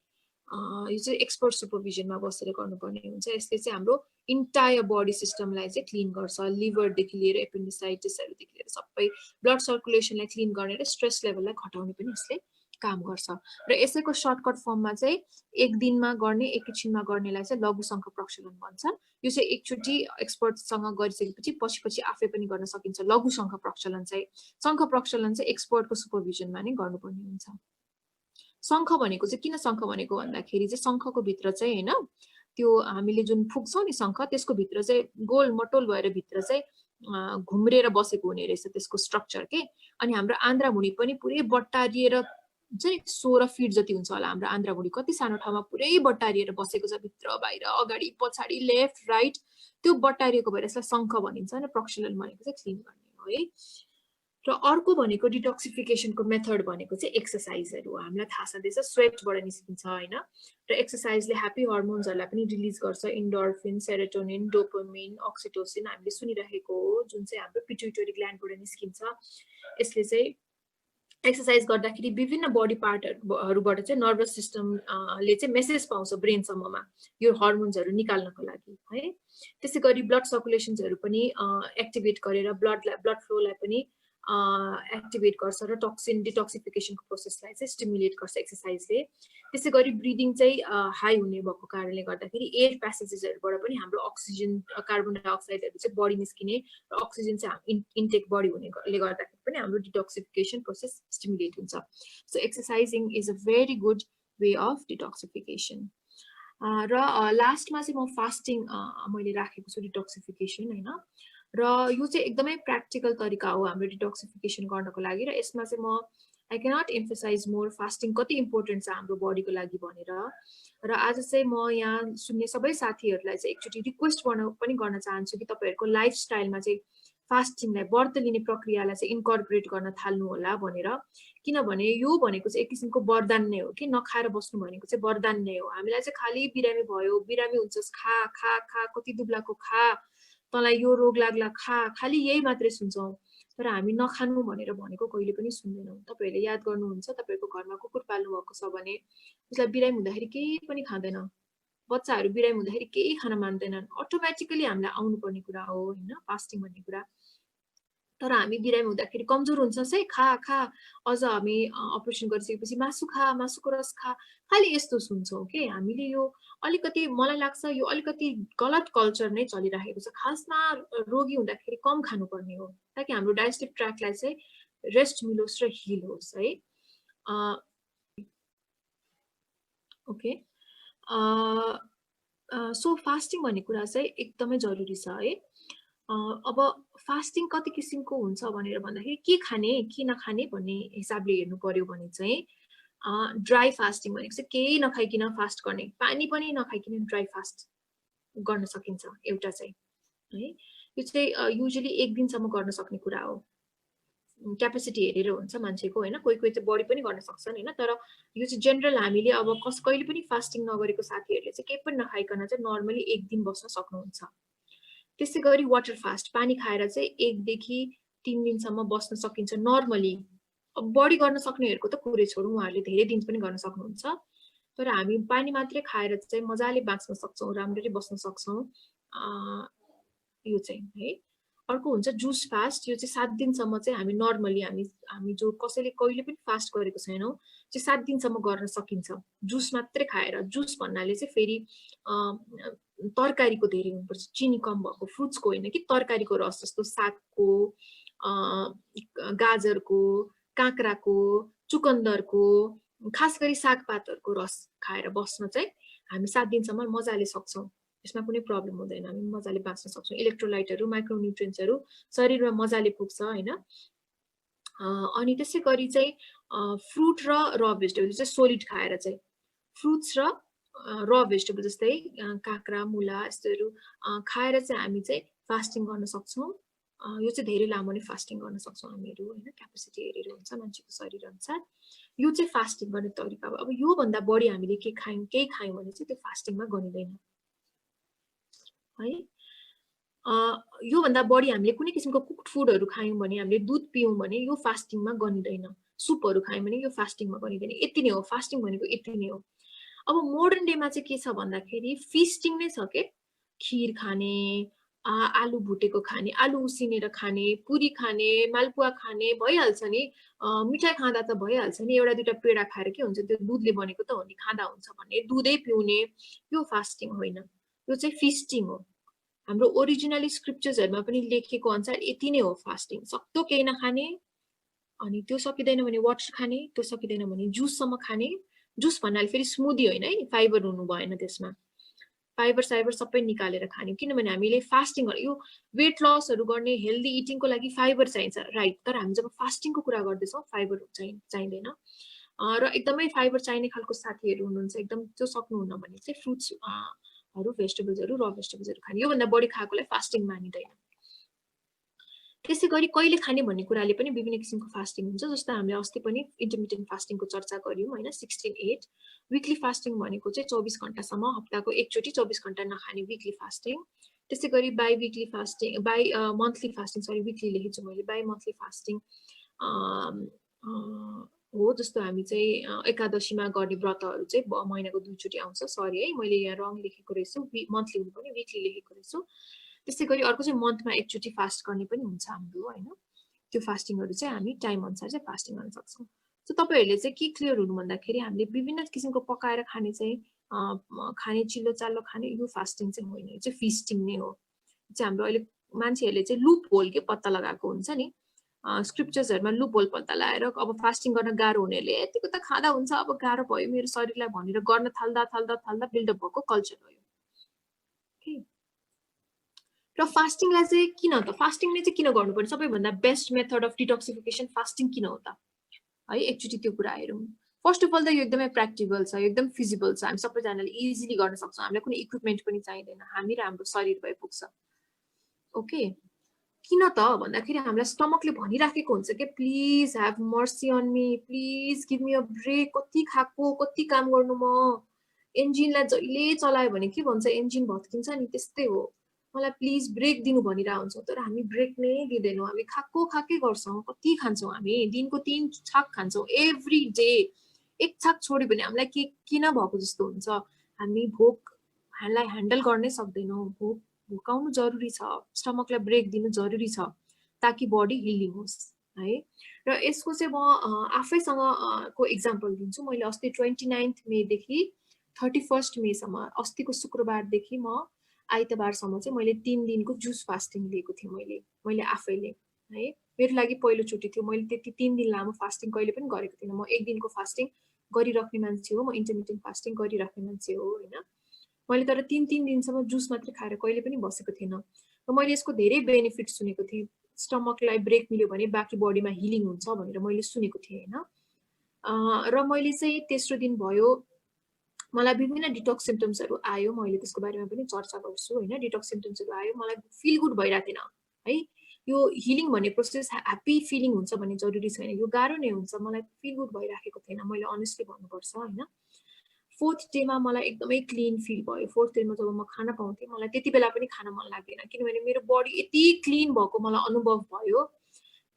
यो चाहिँ एक्सपर्ट सुपरभिजनमा बसेर गर्नुपर्ने हुन्छ। यसले चाहिँ हाम्रो इन्टायर बडी सिस्टमलाई चाहिँ क्लिन गर्छ, लिभरदेखि लिएर एपेन्डिसाइटिसहरूदेखि लिएर सबै ब्लड सर्कुलेसनलाई क्लिन गर्ने र स्ट्रेस लेभललाई घटाउने पनि यसले काम गर्छ। र यसैको सर्टकट फर्ममा चाहिँ 1 दिनमा गर्ने, एकैछिनमा गर्नेलाई चाहिँ लघु शङ्ख प्रक्षालन भन्छ। यो चाहिँ एकचोटि एक्सपर्टसँग गरिसकेपछि पछि पछि आफै पनि गर्न सकिन्छ। लघु शङ्ख प्रक्षालन चाहिँ एक्सपर्टको सुपरभिजनमा नै गर्नुपर्ने हुन्छ। शङ्ख भनेको चाहिँ किन शङ्ख भनेको भन्दाखेरि चाहिँ शङ्खको भित्र चाहिँ होइन, त्यो हामीले जुन फुक्छौँ नि शङ्ख, त्यसको भित्र चाहिँ गोल मटोल भएर भित्र चाहिँ घुम्रेर बसेको हुने रहेछ त्यसको स्ट्रक्चर के। अनि हाम्रो आन्द्राभुँडी पनि पुरै बट्टारिएर चाहिँ 16 फिट जति हुन्छ होला हाम्रो आन्द्राभुँडी, कति सानो ठाउँमा पुरै बट्टारिएर बसेको छ, भित्र बाहिर अगाडि पछाडि लेफ्ट राइट त्यो बट्टारिएको भएर यसलाई शङ्ख भनिन्छ। र प्रक्षालन भनेको चाहिँ क्लिन गर्ने हो है। र अर्को भनेको डिटोक्सिफिकेसनको मेथड भनेको चाहिँ एक्सर्साइजहरू हो। हामीलाई थाहा छँदैछ स्वेटबाट निस्किन्छ होइन, र एक्सर्साइजले ह्याप्पी हर्मोन्सहरूलाई पनि रिलिज गर्छ, इन्डोर्फिन, सेरोटोनिन, डोपामिन, अक्सिटोसिन हामीले सुनिरहेको हो, जुन चाहिँ हाम्रो पिट्युटरी ग्ल्यान्डबाट निस्किन्छ। यसले चाहिँ एक्सर्साइज गर्दाखेरि विभिन्न बडी पार्टहरूबाट चाहिँ नर्भस सिस्टमले चाहिँ मेसेज पाउँछ ब्रेनसम्ममा यो हर्मोन्सहरू निकाल्नको लागि है। त्यसै गरी ब्लड सर्कुलेसन्सहरू पनि एक्टिभेट गरेर ब्लड फ्लोलाई पनि एक्टिभेट गर्छ र टक्सिन डिटोक्सिफिकेसनको प्रोसेसलाई चाहिँ स्टिमुलेट गर्छ एक्सर्साइजले। त्यसै गरी ब्रिदिङ चाहिँ हाई हुने भएको कारणले गर्दाखेरि एयर प्यासेजेसहरूबाट पनि हाम्रो अक्सिजन, कार्बन डाइअक्साइडहरू चाहिँ बढी निस्किने र अक्सिजन चाहिँ इन्टेक बढी हुनेले गर्दाखेरि पनि हाम्रो डिटोक्सिफिकेसन प्रोसेस स्टिमुलेट हुन्छ। So exercising is a very good way of detoxification. र लास्टमा चाहिँ म फास्टिङ मैले राखेको छु डिटोक्सिफिकेसन होइन। र यो चाहिँ एकदमै प्र्याक्टिकल तरिका हो हाम्रो डिटोक्सिफिकेसन गर्नको लागि। र यसमा चाहिँ म I cannot emphasize more fasting कति इम्पोर्टेन्ट छ हाम्रो बडीको लागि भनेर। र आज चाहिँ म यहाँ सुन्ने सबै साथीहरूलाई चाहिँ एकचोटि रिक्वेस्ट पनि गर्न चाहन्छु कि तपाईँहरूको लाइफस्टाइलमा चाहिँ फास्टिङलाई, व्रत लिने प्रक्रियालाई चाहिँ इन्कर्पोरेट गर्न थाल्नु होला भनेर। किनभने यो भनेको चाहिँ एक किसिमको वरदान नै हो कि, नखाएर बस्नु भनेको चाहिँ वरदान नै हो। हामीलाई चाहिँ खालि बिरामी भयो, बिरामी हुन्छस् खा खा खा, कति दुब्लाको खा, तँलाई यो रोग लाग्ला खा, खालि यही मात्रै सुन्छौँ। तर हामी नखानु भनेर भनेको कहिले पनि सुन्दैनौँ। तपाईँहरूले याद गर्नुहुन्छ, तपाईँहरूको घरमा कुकुर पाल्नु भएको छ भने उसलाई बिरामी हुँदाखेरि केही पनि खाँदैन, बच्चाहरू बिरामी हुँदाखेरि केही खान मान्दैनन्, अटोमेटिकली हामीलाई आउनुपर्ने कुरा हो होइन फास्टिङ भन्ने कुरा। तर हामी बिरामी हुँदाखेरि कमजोर हुन्छस् है, खा खा, अझ हामी अपरेसन गरिसकेपछि मासु खा, मासुको रस खा, खालि यस्तो सुन्छौँ कि। हामीले यो अलिकति, मलाई लाग्छ यो अलिकति गलत कल्चर नै चलिरहेको छ। खासमा रोगी हुँदाखेरि कम खानुपर्ने हो ताकि हाम्रो डाइजेस्टिभ ट्र्याकलाई चाहिँ रेस्ट मिलोस् र हिल होस् है। ओके, सो फास्टिङ भन्ने कुरा चाहिँ एकदमै जरुरी छ है। अब फास्टिङ कति किसिमको हुन्छ भनेर भन्दाखेरि के खाने के नखाने भन्ने हिसाबले हेर्नु पर्यो भने चाहिँ ड्राई फास्टिङ भनेको चाहिँ केही नखाइकन फास्ट गर्ने, पानी पनि नखाइकन ड्राई फास्ट गर्न सकिन्छ एउटा चाहिँ है। यो चाहिँ युजुअली 1 दिनसम्म गर्न सक्ने कुरा हो, क्यापेसिटी हेरेर हुन्छ मान्छेको होइन। कोही कोही चाहिँ बढी पनि गर्न सक्छन् होइन। तर यो चाहिँ जेनरल हामीले अब कहिले पनि फास्टिङ नगरेको साथीहरूले चाहिँ केही पनि नखाइकन चाहिँ नर्मली 1 दिन बस्न सक्नुहुन्छ। त्यसै गरी वाटर फास्ट, पानी खाएर चाहिँ 1 देखि 3 दिनसम्म बस्न सकिन्छ नर्मली। अब बढी गर्न सक्नेहरूको त कुरै छोडौँ, उहाँहरूले धेरै दिन पनि गर्न सक्नुहुन्छ। तर हामी पानी मात्रै खाएर चाहिँ मजाले बाँच्न सक्छौँ, राम्ररी बस्न सक्छौँ। यो चाहिँ है। अर्को हुन्छ जुस फास्ट। यो चाहिँ 7 दिनसम्म चाहिँ हामी नर्मली हामी जो कसैले कहिले पनि फास्ट गरेको छैनौँ चाहिँ 7 दिनसम्म गर्न सकिन्छ जुस मात्रै खाएर। जुस भन्नाले चाहिँ फेरि तरकारीको धेरै हुनुपर्छ, चिनी कम भएको, फ्रुट्सको होइन कि तरकारीको रस जस्तो सागको, गाजरको, काँक्राको, चुकन्दरको, खास गरी सागपातहरूको रस खाएर बस्न चाहिँ हामी 7 दिनसम्म मजाले सक्छौँ। यसमा कुनै प्रब्लम हुँदैन, हामी मजाले बाँच्न सक्छौँ। इलेक्ट्रोलाइटहरू, माइक्रोन्युट्रिएन्ट्सहरू शरीरमा मजाले पुग्छ होइन। अनि त्यसै गरी चाहिँ फ्रुट र भेजिटेबल चाहिँ सोलिड खाएर चाहिँ, फ्रुट्स र भेजिटेबल जस्तै काँक्रा, मुला यस्तोहरू खाएर चाहिँ हामी चाहिँ फास्टिङ गर्न सक्छौँ। यो चाहिँ धेरै लामो नै फास्टिङ गर्न सक्छौँ हामीहरू होइन, क्यापेसिटी हेरेर हुन्छ मान्छेको शरीर अनुसार। यो चाहिँ फास्टिङ गर्ने तरिका हो। अब योभन्दा बढी हामीले केही खायौँ भने चाहिँ त्यो फास्टिङमा गनिँदैन है। योभन्दा बढी हामीले कुनै किसिमको कुक्ड फुडहरू खायौँ भने, हामीले दुध पियौँ भने यो फास्टिङमा गनिँदैन। सुपहरू खायौँ भने यो फास्टिङमा गनिँदैन। यति नै हो, फास्टिङ भनेको यति नै हो। अब मोडर्न डेमा चाहिँ के छ भन्दाखेरि फिस्टिङ नै छ के। खिर खाने, आलु भुटेको खाने, आलु उसिनेर खाने, पुरी खाने, मालपुवा खाने, भइहाल्छ नि। मिठाई खाँदा त भइहाल्छ नि, एउटा दुईटा पेडा खाएर के हुन्छ, त्यो दुधले बनेको त हो नि, खाँदा हुन्छ भन्ने, दुधै पिउने, यो फास्टिङ होइन, यो चाहिँ फिस्टिङ हो। हाम्रो ओरिजिनली स्क्रिप्चर्सहरूमा पनि लेखेको अनुसार यति नै हो फास्टिङ। सक्दो केही नखाने, अनि त्यो सकिँदैन भने वाटर खाने, त्यो सकिँदैन भने जुससम्म खाने। जुस भन्नाले फेरि स्मुदी होइन है, फाइबर हुनु भएन त्यसमा, फाइबर साइबर सबै निकालेर खाने। किनभने हामीले फास्टिङ यो वेट लसहरू गर्ने, हेल्दी इटिङको लागि फाइबर चाहिन्छ राइट, तर हामी जब फास्टिङको कुरा गर्दैछौँ फाइबर चाहिँदैन। र एकदमै फाइबर चाहिने खालको साथीहरू हुनुहुन्छ, एकदम त्यो सक्नुहुन्न भने चाहिँ फ्रुट्सहरू, भेजिटेबल्सहरू, र भेजिटेबल्सहरू खाने। योभन्दा बढी खाएकोलाई फास्टिङ मानिँदैन। त्यसै गरी कहिले खाने भन्ने कुराले पनि विभिन्न किसिमको फास्टिङ हुन्छ। जस्तो हामीले अस्ति पनि इन्टरमिटेन्ट फास्टिङको चर्चा गर्यौँ होइन, 16-8। विकली फास्टिङ भनेको चाहिँ 24 घन्टासम्म, हप्ताको एकचोटि 24 घन्टा नखाने विकली फास्टिङ। त्यसै गरी विकली फास्टिङ, मन्थली फास्टिङ, सरी विकली लेखेछु मैले, मन्थली फास्टिङ हो। जस्तो हामी चाहिँ एकादशीमा गर्ने व्रतहरू चाहिँ महिनाको 2 चोटि आउँछ। सरी है, मैले यहाँ रङ लेखेको रहेछु, मन्थली हुनुपर्ने विकली लेखेको रहेछु। त्यसै गरी अर्को चाहिँ मन्थमा एकचोटि फास्ट गर्ने पनि हुन्छ हाम्रो होइन। त्यो फास्टिङहरू चाहिँ हामी टाइम अनुसार चाहिँ फास्टिङ गर्न सक्छौँ। सो तपाईँहरूले चाहिँ के क्लियर हुनु भन्दाखेरि हामीले विभिन्न किसिमको पकाएर खाने चाहिँ खाने, चिल्लो चाल्लो खाने, यो फास्टिङ चाहिँ होइन, यो चाहिँ फिस्टिङ नै हो। चाहिँ हाम्रो अहिले मान्छेहरूले चाहिँ लुप होल के पत्ता लगाएको हुन्छ नि, स्क्रिप्चर्सहरूमा लुप होल पत्ता लगाएर अब फास्टिङ गर्न गाह्रो हुनेहरूले यतिको त खाँदा हुन्छ, अब गाह्रो भयो मेरो शरीरलाई भनेर गर्न थाल्दा बिल्डअप भएको कल्चर हो यो। र फास्टिङलाई चाहिँ किन त, फास्टिङले चाहिँ किन गर्नुपर्ने, सबैभन्दा best method of detoxification fasting किन हो त है, एकचोटि त्यो कुरा हेरौँ। फर्स्ट अफ अल त यो एकदमै प्र्याक्टिकल छ, एकदम फिजिबल छ, हामी सबैजनाले इजिली गर्न सक्छौँ, हामीलाई कुनै इक्विपमेन्ट पनि चाहिँदैन, हामी र हाम्रो शरीर भए पुग्छ। ओके, किन त भन्दाखेरि हामीलाई स्टमकले भनिराखेको हुन्छ कि please have mercy on me, please give me a break. कति खाएको, कति काम गर्नु म, इन्जिनलाई जहिले चलायो भने के भन्छ, इन्जिन भत्किन्छ नि, त्यस्तै हो, मलाई प्लिज ब्रेक दिनु भनिरहेको हुन्छ, तर हामी ब्रेक नै दिँदैनौँ, हामी खाएकै गर्छौँ। कति खान्छौँ हामी, दिनको 3 छाक खान्छौँ एभ्री डे। एक छाक छोड्यो भने हामीलाई के किन भएको जस्तो हुन्छ, हामी भोकलाई ह्यान्डल गर्नै सक्दैनौँ। भोकाउनु जरुरी छ, स्टमकलाई ब्रेक दिनु जरुरी छ ताकि बडी हिलिङ होस् है। र यसको चाहिँ म आफैसँग को इक्जाम्पल दिन्छु। मैले अस्ति 29 मेदेखि 31 मेसम्म, अस्तिको शुक्रबारदेखि म आइतबारसम्म चाहिँ मैले 3 दिनको जुस फास्टिङ लिएको थिएँ मैले आफैले है। मेरो लागि पहिलोचोटि थियो, मैले त्यति 3 दिन लामो फास्टिङ कहिले पनि गरेको थिइनँ। म 1 दिनको फास्टिङ गरिराख्ने मान्छे हो, म इन्टरमिटेन्ट फास्टिङ गरिराख्ने मान्छे हो होइन। मैले तर 3 दिनसम्म जुस मात्रै खाएर कहिले पनि बसेको थिएन र मैले यसको धेरै बेनिफिट सुनेको थिएँ। स्टमकलाई ब्रेक मिल्यो भने बाँकी बडीमा हिलिङ हुन्छ भनेर मैले सुनेको थिएँ होइन। र मैले चाहिँ तेस्रो दिन भयो, मलाई विभिन्न डिटक्स सिम्पटम्सहरू आयो, मैले त्यसको बारेमा पनि चर्चा गर्छु होइन। डिटक्स सिम्पटम्सहरू आयो, मलाई फिल गुड भइरहेको थिएन है। यो हिलिङ भन्ने प्रोसेस ह्याप्पी फिलिङ हुन्छ भन्ने जरुरी छैन, यो गाह्रो नै हुन्छ। मलाई फिल गुड भइराखेको थिएन, मैले अनेस्टली भन्नुपर्छ होइन। 4th डेमा मलाई एकदमै क्लिन फिल भयो। 4th डेमा जब म खाना पाउँथेँ, मलाई त्यति बेला पनि खान मन लाग्दैन, किनभने मेरो बडी यति क्लिन भएको मलाई अनुभव भयो।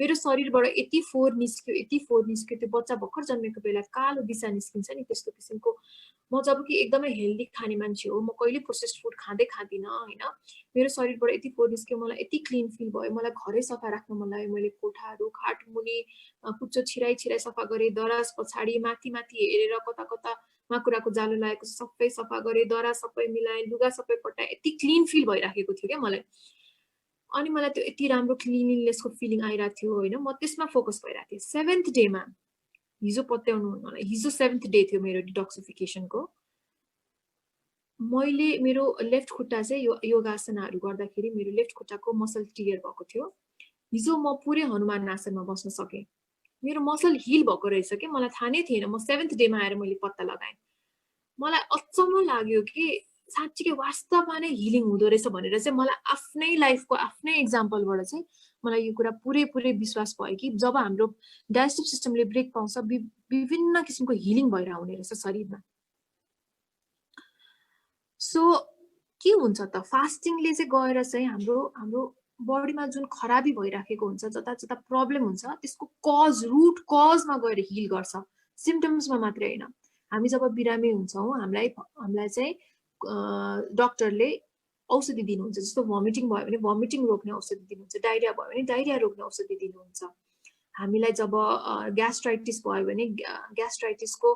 मेरो शरीरबाट यति फोहोर निस्क्यो त्यो बच्चा भर्खर जन्मेको बेला कालो दिशा निस्किन्छ नि त्यस्तो किसिमको म जबकि एकदमै हेल्दी खाने मान्छे हो म कहिले प्रोसेस्ड फुड खाँदिन हैन मेरो शरीरबाट यति फोहोर निस्क्यो मलाई यति क्लिन फिल भयो मलाई घरै सफा राख्न मन लाग्यो मैले कोठाहरू खाटमुनि कुच्चो छिराई सफा गरे दराज पछाडी माथि हेरेर कता कुराको जालो लागेको सबै सफा गरे दराज सबै मिलाए लुगा सबै पट्टाए यति क्लिन फिल भइराखेको थियो के मलाई अनि मलाई त्यो यति राम्रो क्लिनलीनेसको फिलिङ आइरा थियो हैन म त्यसमा फोकस भइरा थिए 7th डेमा हिजो पत्याउनु मलाई हिजो 7th डे थियो मेरो डिटक्सिफिकेसनको मैले मेरो लेफ्ट खुट्टा चाहिँ यो योगासनहरू गर्दाखेरि मेरो लेफ्ट खुट्टाको मसल टियर भएको थियो हिजो म पुरै हनुमान आसनमा बस्न सके मेरो मसल हिल भएको रहेछ के मलाई थाहा नै थिएन म 7th डेमा आएर मैले पत्ता लगाएँ मलाई अचम्म लाग्यो कि साच्चै वास्तवमा नै हिलिङ हुँदो रहेछ भनेर चाहिँ मलाई आफ्नै लाइफको आफ्नै एक्जाम्पलबाट चाहिँ मलाई यो कुरा पुरै विश्वास भयो कि जब हाम्रो डाइजेस्टिभ सिस्टमले ब्रेक पाउँछ विभिन्न किसिमको हिलिङ भएर आउने रहेछ शरीरमा सो के हुन्छ त फास्टिङले चाहिँ गएर चाहिँ हाम्रो बडीमा जुन खराबी भइराखेको हुन्छ जता प्रब्लम हुन्छ त्यसको रुट कजमा गएर हिल गर्छ सिम्पटम्समा मात्रै हैन हामी जब बिरामी हुन्छौँ हामीलाई चाहिँ डाक्टरले औषधि दिनुहुन्छ जस्तो भमिटिङ भयो भने भमिटिङ रोक्ने औषधि दिनुहुन्छ डायरिया भयो भने डायरिया रोक्ने औषधि दिनुहुन्छ हामीलाई जब ग्यास्ट्राइटिस भयो भने ग्यास्ट्राइटिसको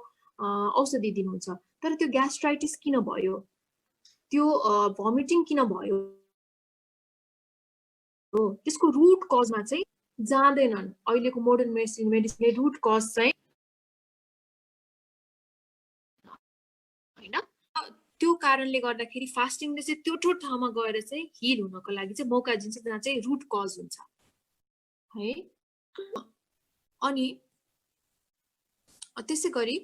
औषधि दिनुहुन्छ तर त्यो ग्यास्ट्राइटिस किन भयो त्यो भमिटिङ किन भयो त्यसको रुट कजमा चाहिँ जाँदैनन् अहिलेको मोडर्न मेडिसिनले रुट कज चाहिँ हैन त्यो कारणले गर्दाखेरि फास्टिङले चाहिँ त्यो ठाउँमा गएर चाहिँ हिल हुनको लागि चाहिँ मौका दिन्छ जहाँ चाहिँ रुट कज हुन्छ है अनि त्यसै गरी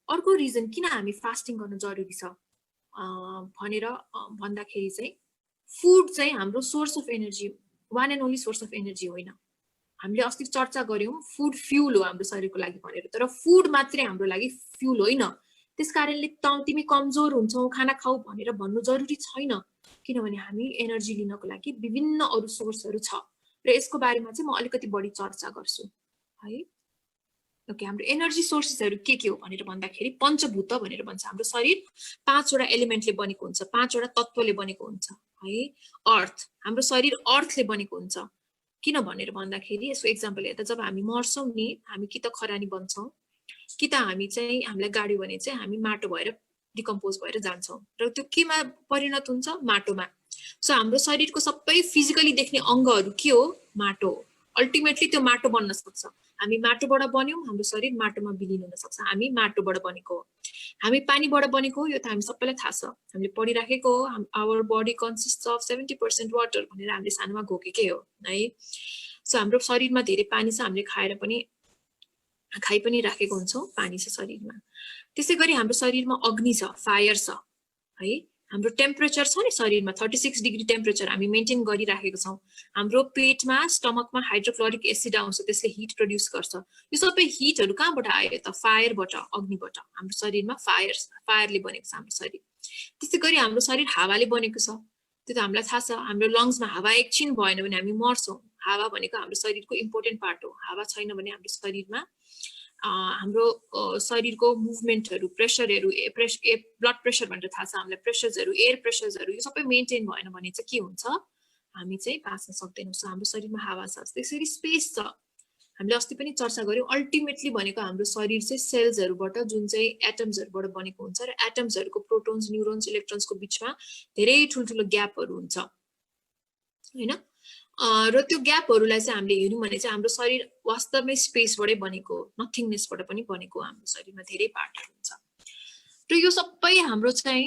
अर्को रिजन किन हामी फास्टिङ गर्न जरुरी छ भनेर भन्दाखेरि चाहिँ फुड चाहिँ हाम्रो source of energy one and only source of energy होइन हामीले अस्ति चर्चा गर्यौं फुड फ्युल हो हाम्रो शरीरको लागि भनेर तर फुड मात्रै हाम्रो लागि फ्युल होइन त्यसकारणले तिमी कमजोर हुन्छौ खाना खाऊ भनेर भन्नु जरुरी छैन किनभने हामी एनर्जी लिनको लागि विभिन्न अरु सोर्सहरू छ र यसको बारेमा चाहिँ म अलिकति बढी चर्चा गर्छु है ओके हाम्रो एनर्जी सोर्सेसहरू के हो भनेर भन्दाखेरि पञ्चभूत भनेर भन्छ हाम्रो शरीर 5 वटा एलिमेन्टले बनेको हुन्छ 5 वटा तत्वले बनेको हुन्छ है अर्थ हाम्रो शरीर अर्थले बनेको हुन्छ किन भनेर भन्दाखेरि यसको एक्जाम्पल हेर्दा जब हामी मर्छौं नि हामी कि त खरानी बन्छौं कि त हामी चाहिँ हामीलाई गाड्यो भने चाहिँ हामी माटो भएर डिकम्पोज भएर जान्छौं र त्यो केमा परिणत हुन्छ माटोमा सो हाम्रो शरीरको सबै फिजिकली देख्ने अंगहरू के हो माटो अल्टिमेटली त्यो माटो बन्न सक्छ हामी माटोबाट बन्यौं हाम्रो शरीर माटोमा विलीन हुन सक्छ हामी माटोबाट बनेको हो हामी पानीबाट बनेको हो यो त हामी सबैलाई थाहा छ हामीले पढिराखेको हो our body consist of 70% water भनेर हामीले सानोमा घोकेकै हो है सो हाम्रो शरीरमा धेरै पानी छ हामीले खाइ पनि राखेको हुन्छौं पानी छ शरीरमा त्यसैगरी हाम्रो शरीरमा अग्नि छ फायर छ है हाम्रो टेम्परेचर छ नि शरीरमा 36 डिग्री टेम्परेचर हामी मेन्टेन गरिराखेको छौं हाम्रो पेटमा स्टमकमा हाइड्रोक्लोरिक एसिड आउँछ त्यसले हिट प्रोड्युस गर्छ यो सबै हिटहरु कहाँबाट आयो त फायरबाट अग्निबाट हाम्रो शरीरमा फायरले बनेको छ हाम्रो शरीर त्यसैगरी हाम्रो शरीर हावाले बनेको छ त्यो त हामीलाई थाहा छ हाम्रो लङ्समा हावा एकछिन भएन भने हामी मर्छौं हावा भनेको हाम्रो शरीरको इम्पोर्टेन्ट पार्ट हो हावा छैन भने हाम्रो शरीरमा हाम्रो शरीरको मुभमेन्टहरु प्रेसरहरु ब्लड प्रेसर भनेर थाहा छ हामीलाई प्रेसर्सहरु एयर प्रेसर्सहरु यो सबै मेन्टेन भएन भने चाहिँ के हुन्छ हामी चाहिँ बाँच्न सक्दैनौं सो हाम्रो शरीरमा हावा छ त्यसैगरी स्पेस छ हामीले अस्ति पनि चर्चा गर्यौं अल्टिमेटली भनेको हाम्रो शरीर चाहिँ सेल्सहरुबाट जुन चाहिँ एटम्सहरुबाट बनेको हुन्छ र एटम्सहरुको प्रोटोन्स न्यूरोन्स इलेक्ट्रोन्सको बीचमा धेरै ठुलठुलो ग्यापहरु हुन्छ हैन र त्यो ग्यापहरुलाई चाहिँ हामीले हेर्यौं भने चाहिँ हाम्रो शरीर वास्तवमै स्पेसबाटै बनेको नथिङनेसबाट पनि बनेको हाम्रो शरीरमा धेरै पार्टहरु हुन्छ र यो सबै हाम्रो चाहिँ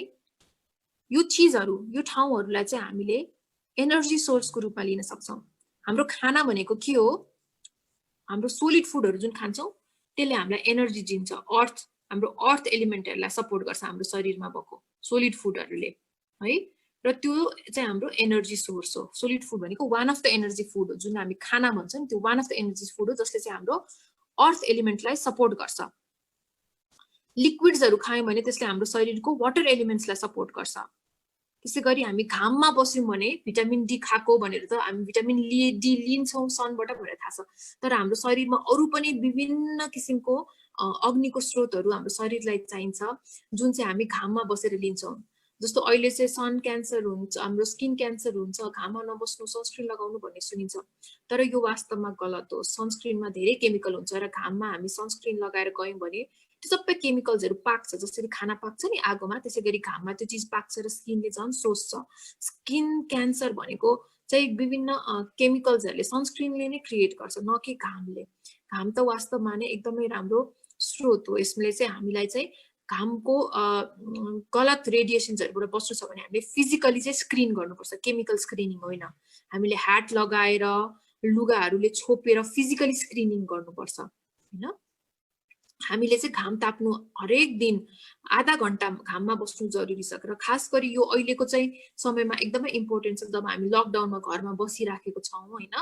यो चीजहरु यो ठाउँहरुलाई चाहिँ हामीले एनर्जी सोर्सको रूपमा लिन सक्छौं हाम्रो खाना भनेको के हो हाम्रो सोलिड फुडहरु जुन खान्छौं त्यसले हामीलाई एनर्जी दिन्छ हाम्रो अर्थ एलिमेन्टहरुलाई सपोर्ट गर्छ हाम्रो शरीरमा भएको सोलिड फुडहरुले है र त्यो चाहिँ हाम्रो एनर्जी सोर्स हो सोलिड फुड भनेको one of the energy food हो जुन हामी खाना भन्छौं त्यो one of the energy food हो जसले चाहिँ हाम्रो अर्थ एलिमेन्टलाई सपोर्ट गर्छ लिक्विड्सहरु खायौं भने त्यसले हाम्रो शरीरको वाटर एलिमेन्ट्सलाई सपोर्ट गर्छ त्यसै गरी हामी घाममा बस्यौँ भने भिटामिन डी खाएको भनेर त हामी भिटामिन डी लिन्छौँ सनबाट भनेर थाहा छ, तर हाम्रो शरीरमा अरू पनि विभिन्न किसिमको अग्निको स्रोतहरू हाम्रो शरीरलाई चाहिन्छ जुन चाहिँ हामी घाममा बसेर लिन्छौँ। जस्तो अहिले चाहिँ सन क्यान्सर हुन्छ, हाम्रो स्किन क्यान्सर हुन्छ, घाममा नबस्नु सनस्क्रिन लगाउनु भन्ने सुनिन्छ, तर यो वास्तवमा गलत हो। सनस्क्रिनमा धेरै केमिकल हुन्छ र घाममा हामी सनस्क्रिन लगाएर गयौँ भने त्यो सबै केमिकल्सहरू पाक्छ, जसरी खाना पाक्छ नि आगोमा, त्यसै गरी घाममा त्यो चिज पाक्छ र स्किनले झन् सोच्छ। स्किन क्यान्सर भनेको चाहिँ विभिन्न केमिकल्सहरूले सनस्क्रिनले नै क्रिएट गर्छ, न कि घामले। घाम त वास्तवमा नै एकदमै राम्रो स्रोत हो। यसले चाहिँ हामीलाई चाहिँ घामको गलत रेडिएसन्सहरूबाट बस्नु छ भने हामीले फिजिकली चाहिँ स्क्रिन गर्नुपर्छ, केमिकल स्क्रिनिङ होइन। हामीले ह्याट लगाएर लुगाहरूले छोपेर फिजिकली स्क्रिनिङ गर्नुपर्छ होइन। हामीले चाहिँ घाम ताप्नु हरेक दिन आधा घन्टा घाममा बस्नु जरुरी छ र खास गरी यो अहिलेको चाहिँ समयमा एकदमै इम्पोर्टेन्ट छ जब हामी लकडाउनमा घरमा बसिराखेको छौँ होइन,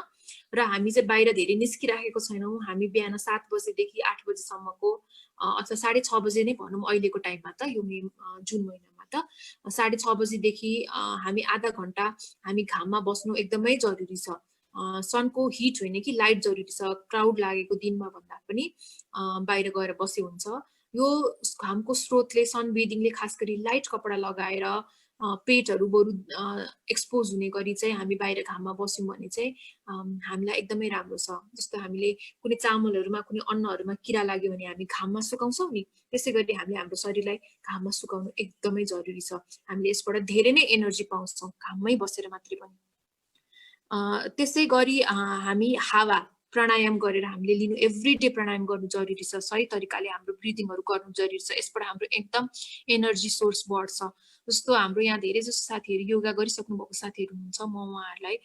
र हामी चाहिँ बाहिर धेरै निस्किराखेको छैनौँ। हामी बिहान 7 बजेदेखि 8 बजेसम्मको अथवा 6:30 बजे नै भनौँ अहिलेको टाइममा त, यो जुन महिनामा त 6:30 बजेदेखि हामी आधा घन्टा हामी घाममा बस्नु एकदमै जरुरी छ। सनको हिट होइन कि लाइट जरुरी छ। क्राउड लागेको दिनमा भन्दा पनि बाहिर गएर बसे हुन्छ। यो घामको स्रोतले सनबेदिङले खास गरी लाइट कपडा लगाएर पेटहरू बरु एक्सपोज हुने गरी चाहिँ हामी बाहिर घाममा बस्यौँ भने चाहिँ हामीलाई एकदमै राम्रो छ। जस्तो हामीले कुनै चामलहरूमा कुनै अन्नहरूमा किरा लाग्यो भने हामी घाममा सुकाउँछौँ नि, त्यसै गरी हामीले हाम्रो शरीरलाई घाममा सुकाउनु एकदमै जरुरी छ। हामीले यसबाट धेरै नै एनर्जी पाउँछौँ घाममै बसेर मात्रै पनि। त्यसै गरी हामी हावा प्राणायाम गरेर हामीले लिनु, एभ्रीडे प्राणायाम गर्नु जरुरी छ। सही तरिकाले हाम्रो ब्रिदिङहरू गर्नु जरुरी छ। यसबाट हाम्रो एकदम एनर्जी सोर्स बढ्छ। जस्तो हाम्रो यहाँ धेरै जस्तो साथीहरू योगा गरिसक्नु भएको साथीहरू हुनुहुन्छ, म उहाँहरूलाई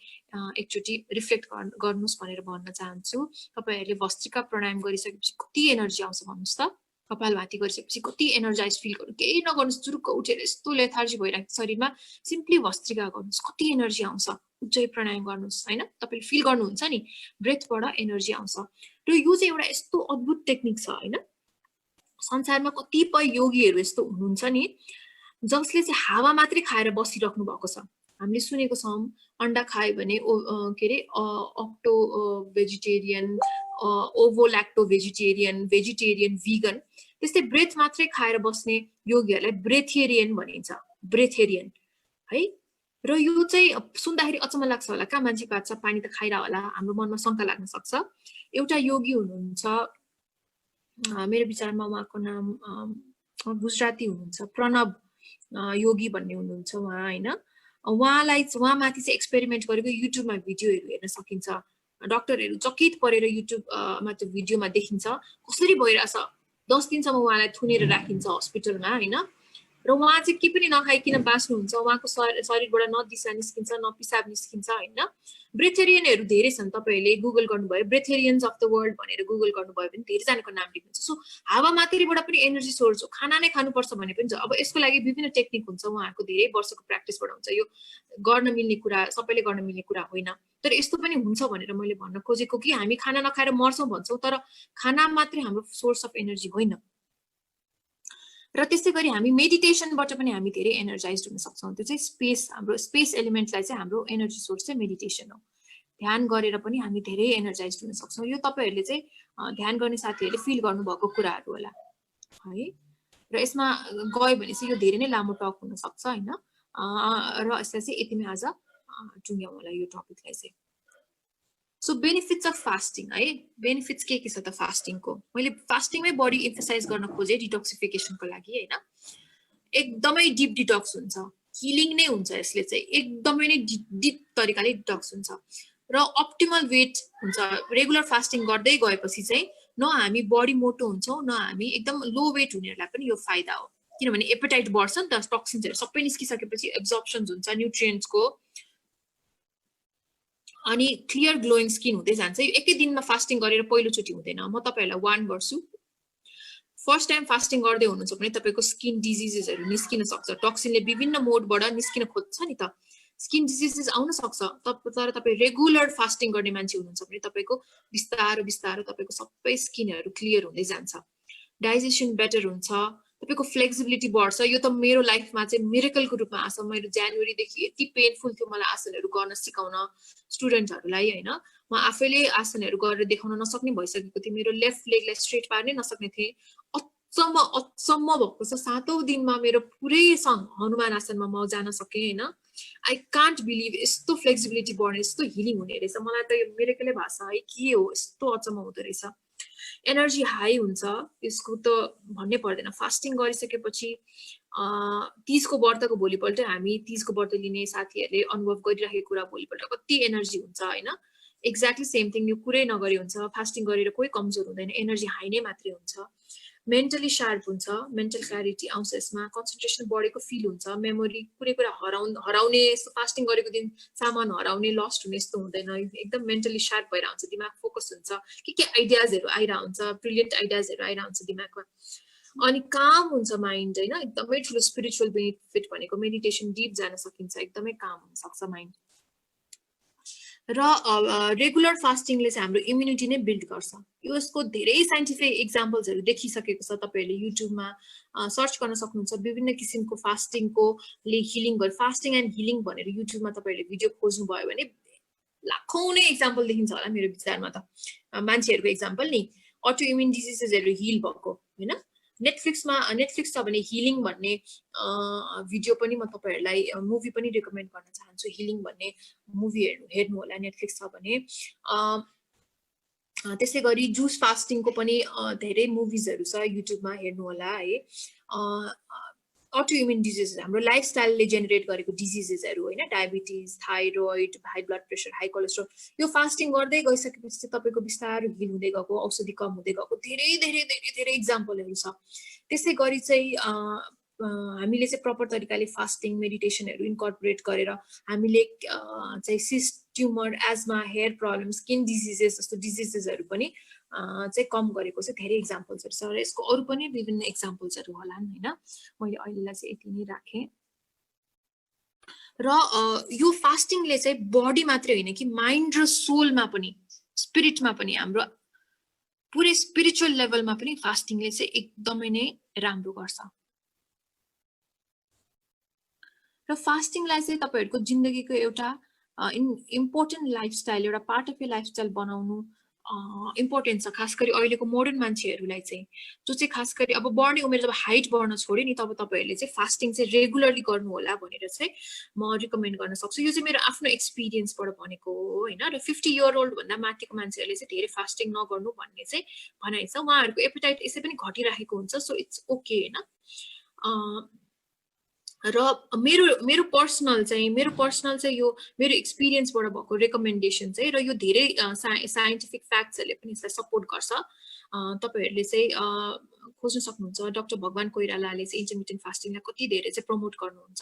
एकचोटि रिफ्लेक्ट गर्नुहोस् भनेर भन्न चाहन्छु। तपाईहरूले भस्त्रिका प्राणायाम गरिसकेपछि कति एनर्जी आउँछ भन्नुहोस् त। कपालभाती गरिसकेपछि कति एनर्जाइज फिल गर्नु, केही नगर्नुहोस्, चुरुक्क उठेर यस्तो लेथार्जी भइरहेको शरीरमा सिम्पली भस्त्रिका गर्नुहोस्, कति एनर्जी आउँछ। उज्जै प्राणायाम गर्नुहोस् होइन, तपाईँले फिल गर्नुहुन्छ नि ब्रेथबाट एनर्जी आउँछ। र यो चाहिँ एउटा यस्तो अद्भुत टेक्निक छ होइन। संसारमा कतिपय योगीहरू यस्तो हुनुहुन्छ नि जसले चाहिँ हावा मात्रै खाएर बसिराख्नु भएको छ। हामीले सुनेको छौँ अन्डा खायो भने के अरे lacto vegetarian, ovo lacto vegetarian, vegetarian, vegan. त्यस्तै ब्रेथ मात्रै खाएर बस्ने योगीहरूलाई ब्रेथेरियन भनिन्छ, ब्रेथेरियन है। र यो चाहिँ सुन्दाखेरि अचम्म लाग्छ होला, कहाँ मान्छे बाँच्छ पानी त खाइरह होला, हाम्रो मनमा शङ्का लाग्न सक्छ। एउटा योगी हुनुहुन्छ, मेरो विचारमा उहाँको नाम गुजराती हुनुहुन्छ, प्रणव योगी भन्ने हुनुहुन्छ उहाँ होइन। उहाँमाथि चाहिँ एक्सपेरिमेन्ट गरेको युट्युबमा भिडियोहरू हेर्न सकिन्छ। डक्टरहरू चकित परेर युट्युबमा त्यो भिडियोमा देखिन्छ कसरी भइरहेछ। 10 दिनसम्म उहाँलाई थुनेर राखिन्छ हस्पिटलमा होइन, र उहाँ चाहिँ के पनि नखाइकन बाँच्नुहुन्छ। उहाँको शरीरबाट न दिशा निस्किन्छ न पिसाब निस्किन्छ होइन। ब्रेथेरियनहरू धेरै छन्, तपाईँहरूले गुगल गर्नुभयो ब्रेथेरियन्स अफ द वर्ल्ड भनेर गुगल गर्नुभयो भने धेरैजनाको नाम लेख्नुहुन्छ। सो हावा मात्रैबाट पनि एनर्जी सोर्स हो, खाना नै खानुपर्छ भने पनि छ। अब यसको लागि विभिन्न टेक्निक हुन्छ, उहाँहरूको धेरै वर्षको प्र्याक्टिसबाट हुन्छ। यो गर्न मिल्ने कुरा, सबैले गर्न मिल्ने कुरा होइन, तर यस्तो पनि हुन्छ भनेर मैले भन्न खोजेको कि हामी खाना नखाएर मर्छौँ भन्छौँ, तर खाना मात्रै हाम्रो सोर्स अफ एनर्जी होइन। र त्यसै गरी हामी मेडिटेसनबाट पनि हामी धेरै एनर्जाइज हुन सक्छौँ। त्यो चाहिँ हाम्रो स्पेस एलिमेन्टलाई चाहिँ हाम्रो एनर्जी सोर्स चाहिँ मेडिटेसन हो। ध्यान गरेर पनि हामी धेरै एनर्जाइज हुन सक्छौँ। यो तपाईँहरूले चाहिँ ध्यान गर्ने साथीहरूले फिल गर्नुभएको कुराहरू होला है। र यसमा गयो भने चाहिँ यो धेरै नै लामो टक हुन सक्छ होइन, र यसलाई चाहिँ यतिमै आज टुङ्ग्यौँ होला यो टपिकलाई चाहिँ। सो बेनिफिट्स अफ फास्टिङ है, बेनिफिट्स के छ त फास्टिङको। मैले फास्टिङमै बढी एम्फसाइज गर्न खोजेँ डिटक्सिफिकेसनको लागि होइन। एकदमै डिप डिटक्स हुन्छ, हिलिङ नै हुन्छ यसले चाहिँ, एकदमै नै डिप तरिकाले डिटक्स हुन्छ र अप्टिमल वेट हुन्छ। रेगुलर फास्टिङ गर्दै गएपछि चाहिँ न हामी बडी मोटो हुन्छौँ न हामी एकदम लो वेट हुनेहरूलाई पनि यो फाइदा हो, किनभने एपेटाइट बढ्छ नि त, टक्सिन्सहरू सबै निस्किसकेपछि एब्जर्प्सन्स हुन्छ न्युट्रिएन्ट्सको, अनि क्लियर ग्लोइङ स्किन हुँदै जान्छ। यो एकै दिनमा फास्टिङ गरेर पहिलोचोटि हुँदैन। म तपाईँहरूलाई वार्न गर्छु, फर्स्ट टाइम फास्टिङ गर्दै हुनुहुन्छ भने तपाईँको स्किन डिजिजेसहरू निस्किन सक्छ। टक्सिनले विभिन्न मोडबाट निस्किन खोज्छ नि त, स्किन डिजिजेस आउन सक्छ। तर तपाईँ रेगुलर फास्टिङ गर्ने मान्छे हुनुहुन्छ भने तपाईँको बिस्तारो बिस्तारो तपाईँको सबै स्किनहरू क्लियर हुँदै जान्छ। डाइजेसन बेटर हुन्छ, तपाईको फ्लेक्सिबिलिटी बढ्छ। यो त मेरो लाइफमा चाहिँ मिरेकलको रूपमा आछ। मेरो जनवरीदेखि यति पेनफुल थियो मलाई आसनहरू गर्न सिकाउन स्टुडेन्टहरूलाई हैन। म आफैले आसनहरू गरेर देखाउन नसक्ने भइसकेको थिएँ। मेरो लेफ्ट लेगलाई स्ट्रेट पार्नै नसक्ने थिएँ। अचम्म भएको छ 7औं दिनमा मेरो पुरै हनुमान आसनमा म जान सकेँ हैन। आई कान्ट बिलिभ यस्तो फ्लेक्सिबिलिटी बढ्ने, यस्तो हिलिङ हुने रहेछ। मलाई त यो मिरेकलै भएको छ है, के हो यस्तो अचम्म हुँदो रहेछ। एनर्जी हाई हुन्छ, यसको त भन्नै पर्दैन। फास्टिङ गरिसकेपछि 30 को व्रतको भोलिपल्ट हामी 30 को व्रत लिने साथीहरूले अनुभव गरिरहेको कुरा भोलिपल्ट कति एनर्जी हुन्छ हैन। एक्ज्याक्टली सेम थिङ, यो कुरै नगरी हुन्छ। फास्टिङ गरेर कोही कमजोर हुँदैन, एनर्जी हाई नै मात्रै हुन्छ। मेन्टली शार्प हुन्छ, मेन्टल क्ल्यारिटी आउँछ यसमा, कन्सन्ट्रेसन बढेको फिल हुन्छ, मेमोरी कुनै कुरा हराउने फास्टिङ गरेको दिन सामान हराउने लस्ट हुने यस्तो हुँदैन। एकदम मेन्टली शार्प भएर आउँछ, दिमाग फोकस हुन्छ, के आइडियाजहरू आइरा हुन्छ, ब्रिलियन्ट आइडियाजहरू आइरा हुन्छ दिमागमा। अनि काम हुन्छ माइन्ड हैन। एकदमै ठुलो स्पिरिचुअल बेनिफिट भनेको मेडिटेसन डिप जान सकिन्छ, एकदमै काम हुन सक्छ माइन्ड। र रेगुलर फास्टिङले चाहिँ हाम्रो इम्युनिटी नै बिल्ड गर्छ। यसको धेरै साइन्टिफिक एक्जाम्पल्सहरू देखिसकेको छ। तपाईहरुले युट्युबमा सर्च गर्न सक्नुहुन्छ। विभिन्न किसिमको फास्टिङको हिलिङ भयो, फास्टिङ एन्ड हिलिङ भनेर युट्युबमा तपाईहरुले भिडियो खोज्नु भयो भने लाखौं नै एक्जाम्पल देखिन्छ होला मेरो विचारमा त। मान्छेहरुको एक्जाम्पल नि, अटो इम्युन डिजिजेसहरु हिल भएको हैन। नेटफ्लिक्स छ भने हिलिङ भन्ने भिडियो पनि म तपाईहरुलाई मुभी पनि रेकमेन्ड गर्न चाहन्छु। हिलिङ भन्ने मुभी हेर्नु होला, नेटफ्लिक्स छ भने। त्यसै गरी जुस फास्टिङको पनि धेरै मुभिजहरु छ युट्युबमा, हेर्नु होला है। अटो इम्युन डिजिजेस हाम्रो लाइफस्टाइलले जेनेरेट गरेको डिजिजेसहरु हैन, diabetes, thyroid, high blood pressure, high cholesterol, यो फास्टिङ गर्दै गइसकेपछि चाहिँ तपाईको बिस्तारै हिल हुँदै गएको, औषधि कम हुँदै गएको धेरै धेरै धेरै धेरै एक्जाम्पलहरु छ। त्यसै गरी चाहिँ हामीले चाहिँ प्रपर तरिकाले फास्टिङ मेडिटेसनहरु इन्कर्पोरेट गरेर हामीले चाहिँ सिस्ट ट्युमर, एजमा, हेयर प्रब्लम, स्किन डिजिजेस जस्तो डिजिजेसहरु पनि चाहिँ कम गरेको चाहिँ धेरै एक्जाम्पल्सहरु छ। र यसको अरु पनि विभिन्न एक्जाम्पल्सहरु होलान् हैन। मैले अहिलेलाई चाहिँ यति नै राखेँ। र यो फास्टिङले चाहिँ बडी मात्रै हैन कि माइन्ड र सोलमा पनि, स्पिरिटमा पनि, हाम्रो पुरै स्पिरिचुअल लेभलमा पनि फास्टिङले चाहिँ एकदमै नै राम्रो गर्छ। र फास्टिङलाई चाहिँ तपाईहरुको जिन्दगीको एउटा इम्पोर्टेन्ट लाइफस्टाइल, एउटा पार्ट अफ य लाइफस्टाइल बनाउनु इम्पोर्टेन्ट छ। खास गरी अहिलेको मोडर्न मान्छेहरुलाई चाहिँ, जो चाहिँ खास गरी अब बढ्ने उमेर जब हाइट बढ्न छोड्यो नि, तब तपाईहरुले चाहिँ फास्टिङ चाहिँ रेगुलरली गर्नु होला भनेर चाहिँ म रिकमेन्ड गर्न सक्छु। यो चाहिँ मेरो आफ्नो एक्सपिरियन्सबाट भनेको हो हैन। र 50 इयर ओल्ड भन्दा माथिको मान्छेहरुले चाहिँ धेरै फास्टिङ नगर्नु भन्ने चाहिँ भनाइ छ। उहाँहरुको एपेटाइट यसै पनि घटिरहेको हुन्छ, सो इट्स ओके हैन। र मेरो पर्सनल चाहिँ यो मेरो एक्सपिरियन्सबाट भएको रेकमेन्डेसन चाहिँ, र यो धेरै साइन्टिफिक फ्याक्ट्सहरुले पनि यसलाई सपोर्ट गर्छ। तपाईहरुले चाहिँ खोज्न सक्नुहुन्छ। डाक्टर भगवान कोइरालाले चाहिँ इन्टरमिटेन्ट फास्टिङलाई कति धेरै चाहिँ प्रमोट गर्नुहुन्छ।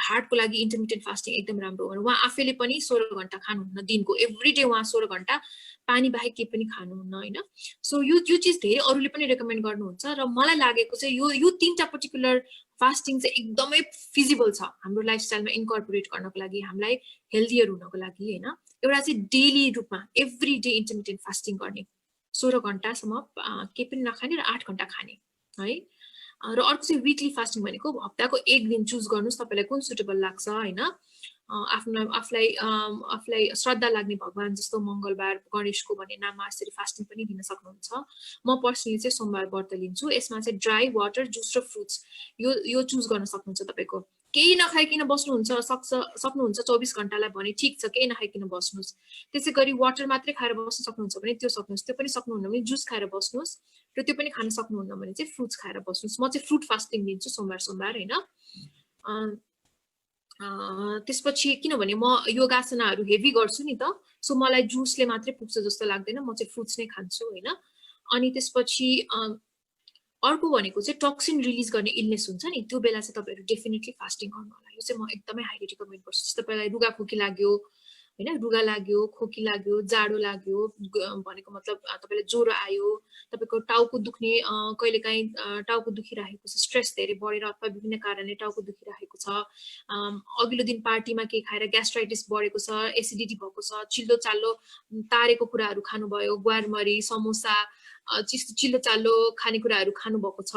हार्टको लागि इन्टरमिटेन्ट फास्टिङ एकदम राम्रो हो। उहाँ आफैले पनि 16 घण्टा खानुहुन्न दिनको, एभ्री डे उहाँ 16 घण्टा पानी बाहेक केही पनि खानुहुन्न हैन। सो यो चीज धेरै अरूले पनि रेकमेन्ड गर्नुहुन्छ। र मलाई लागेको चाहिँ यो तीनटा पर्टिकुलर फास्टिङ चाहिँ एकदमै फिजिबल छ हाम्रो लाइफस्टाइलमा इन्कर्पोरेट गर्नको लागि, हामीलाई हेल्दियर हुनको लागि हैन। एउटा चाहिँ डेली रूपमा एभ्री डे इन्टरमिटेन्ट फास्टिङ गर्ने, 16 घण्टासम्म केही पनि नखाने र 8 घण्टा खाने है। र अर्को चाहिँ विकली फास्टिङ भनेको हप्ताको एक दिन चुज गर्नुस् तपाईलाई कुन सुटेबल लाग्छ हैन। आफूलाई श्रद्धा लाग्ने भगवान जस्तो मंगलबार, गणेशको भन्ने नाममा यसरी फास्टिङ पनि लिन सक्नुहुन्छ। म पर्सनली चाहिँ सोमबार व्रत लिन्छु। यसमा चाहिँ ड्राई वाटर, जुस र फ्रुट्स यो चुज गर्न सक्नुहुन्छ। तपाईको केही नखाइकिन बस्नुहुन्छ सक्नुहुन्छ 24 घण्टालाई भने ठीक छ, केही नखाइकिन बस्नुस्। त्यसै गरी वाटर मात्रै खाएर बस्न सक्नुहुन्छ भने त्यो सक्नुस्, त्यो पनि सक्नुहुन्न भने जुस खाएर बस्नुस्, र त्यो पनि खान सक्नुहुन्न भने चाहिँ फ्रुट्स खाएर बस्नुस्। म चाहिँ फ्रुट फास्टिङ लिन्छु सोमबार हैन। त्यसपछि किनभने म योगासनाहरु हेभी गर्छु नि त, सो मलाई जुसले मात्रै पुग्छ जस्तो लाग्दैन, म चाहिँ फ्रुट्स नै खान्छु हैन। अनि त्यसपछि अर्को भनेको चाहिँ टक्सिन रिलिज गर्ने इलनेस हुन्छ नि, त्यो बेला चाहिँ तपाईहरु डेफिनेटली फास्टिङ गर्नु होला। यो चाहिँ म एकदमै हाइली रिकमेन्ड गर्छु। तपाईलाई रुगा खोकी लाग्यो हैन, रुगा लाग्यो, खोकी लाग्यो, जाडो लाग्यो भनेको मतलब तपाईलाई ज्वरो आयो, तपाईको टाउको दुख्ने, कहिलेकाहीँ टाउको दुखिरहेको छ, स्ट्रेस धेरै बढेर अथवा विभिन्न कारणले टाउको दुखिरहेको छ, अघिल्लो दिन पार्टीमा के खाएर ग्यास्ट्राइटिस बढेको छ, एसिडिटी भएको छ, चिल्लो चाल्लो तारेको कुराहरु खानुभयो, ग्वारमरी, समोसा चिल्लो चाल्लो खानेकुराहरू खानु भएको छ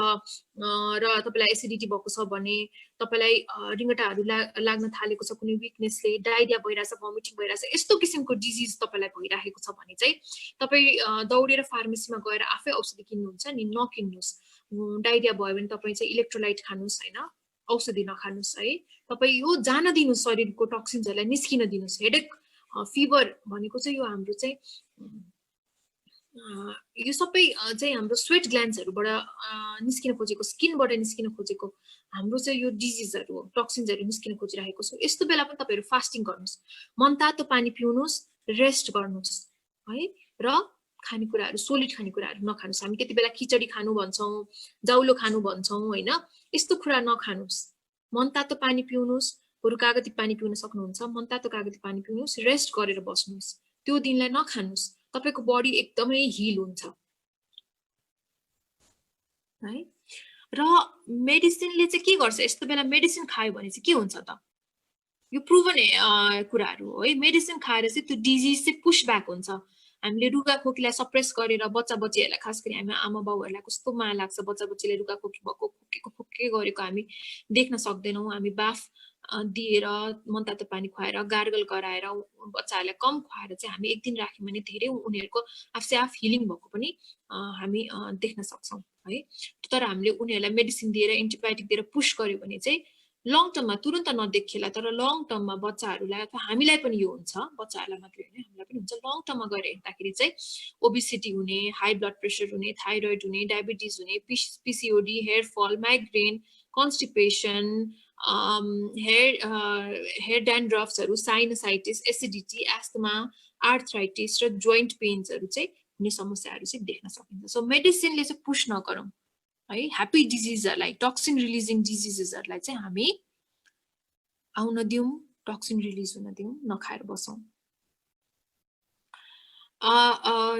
र तपाईलाई एसिडिटी भएको छ भने, तपाईलाई रिङ्गटाहरू लाग्न थालेको छ, कुनै विकनेसले डायरिया भइरहेछ, भमिटिङ भइरहेछ, यस्तो किसिमको डिजिज तपाईलाई भइरहेको छ भने चाहिँ तपाई दौडेर फार्मेसीमा गएर आफै औषधि किन्नुहुन्छ नि, नकिन्नुस्। डायरिया भयो भने तपाई चाहिँ इलेक्ट्रोलाइट खानुस् हैन, औषधि नखानुस् है। तपाई यो जान दिनुस्, शरीरको टक्सिन्सहरुलाई निस्किन दिनुस्। हेडेक फिभर भनेको चाहिँ यो हाम्रो चाहिँ यो सबै चाहिँ हाम्रो स्वेट ग्ल्यान्ड्सहरुबाट निस्किन खोजेको, स्किनबाट निस्किन खोजेको हाम्रो चाहिँ यो डिजिजहरु हो, टक्सिन्सहरु निस्किन खोजिरहेको छ। यस्तो बेला पनि तपाईहरु फास्टिङ गर्नुस्, मनतातो पानी पिउनुस्, रेस्ट गर्नुस् है, र खानेकुराहरु सोलिड खानेकुराहरु नखानुस्। हामी त्यति बेला खिचडी खानु भन्छौं, जाउलो खानु भन्छौं हैन, यस्तो कुरा नखानुस्। मनतातो पानी पिउनुस्, बरु कागती पानी पिउन सक्नुहुन्छ, मनतातो कागती पानी पिउनुस्, रेस्ट गरेर बस्नुस्। त्यो दिनलाई नखानुस्, तपाईको बडी एकदमै हिल हुन्छ है। र मेडिसिनले चाहिँ के गर्छ, यस्तो बेला मेडिसिन खायो भने चाहिँ के हुन्छ त, यो प्रुभन कुराहरु हो है। मेडिसिन खाएर चाहिँ त्यो डिजिज चाहिँ पुश ब्याक हुन्छ। हामीले रुगा खोकीलाई सप्रेस गरेर बच्चा बच्चीहरुलाई, खास गरी हामी आमा बाउहरुलाई कस्तो माया लाग्छ, बच्चा बच्चीले रुगा खोकी भएको, खोकेको गरेको हामी देख्न सक्दैनौं। हामी बाफ दिएर, मनतातो पानी खुवाएर, गार्गल गराएर, बच्चाहरुलाई कम खुवाएर चाहिँ हामी एक दिन राख्यौं भने धेरै उनीहरुको आफसे आफ हिलिङ भएको पनि हामी देख्न सक्छौं है। तर हामीले उनीहरुलाई मेडिसिन दिएर, एन्टिबायोटिक दिएर पुश गर्यो भने चाहिँ लङ टर्ममा तुरुन्त नदेखिएला, तर लङ टर्ममा बच्चाहरुलाई अथवा हामीलाई पनि यो हुन्छ, बच्चाहरुलाई मात्रै हैन हामीलाई पनि हुन्छ। लङ टर्ममा गएर हेर्दाखेरि चाहिँ ओबेसिटी हुने, हाई ब्लड प्रेसर हुने, थाइरोइड हुने, डायबिटिज हुने, PCOD, hair fall, migraine, constipation, hair ड्यान्ड्रफ्सहरु, साइनोसाइटिस, एसिडिटी, एस्थमा, आर्थराइटिस र जोइन्ट पेन्सहरु चाहिँ हुने समस्याहरु चाहिँ देख्न सकिन्छ। सो मेडिसिनले चाहिँ पुश नगरौं है। ह्याप्पी डिजिजहरुलाई, टक्सिन रिलिजिङ डिजिजेसहरुलाई चाहिँ हामी आउन दिउँ, टक्सिन रिलिज हुन दिउँ, नखाएर बसौं।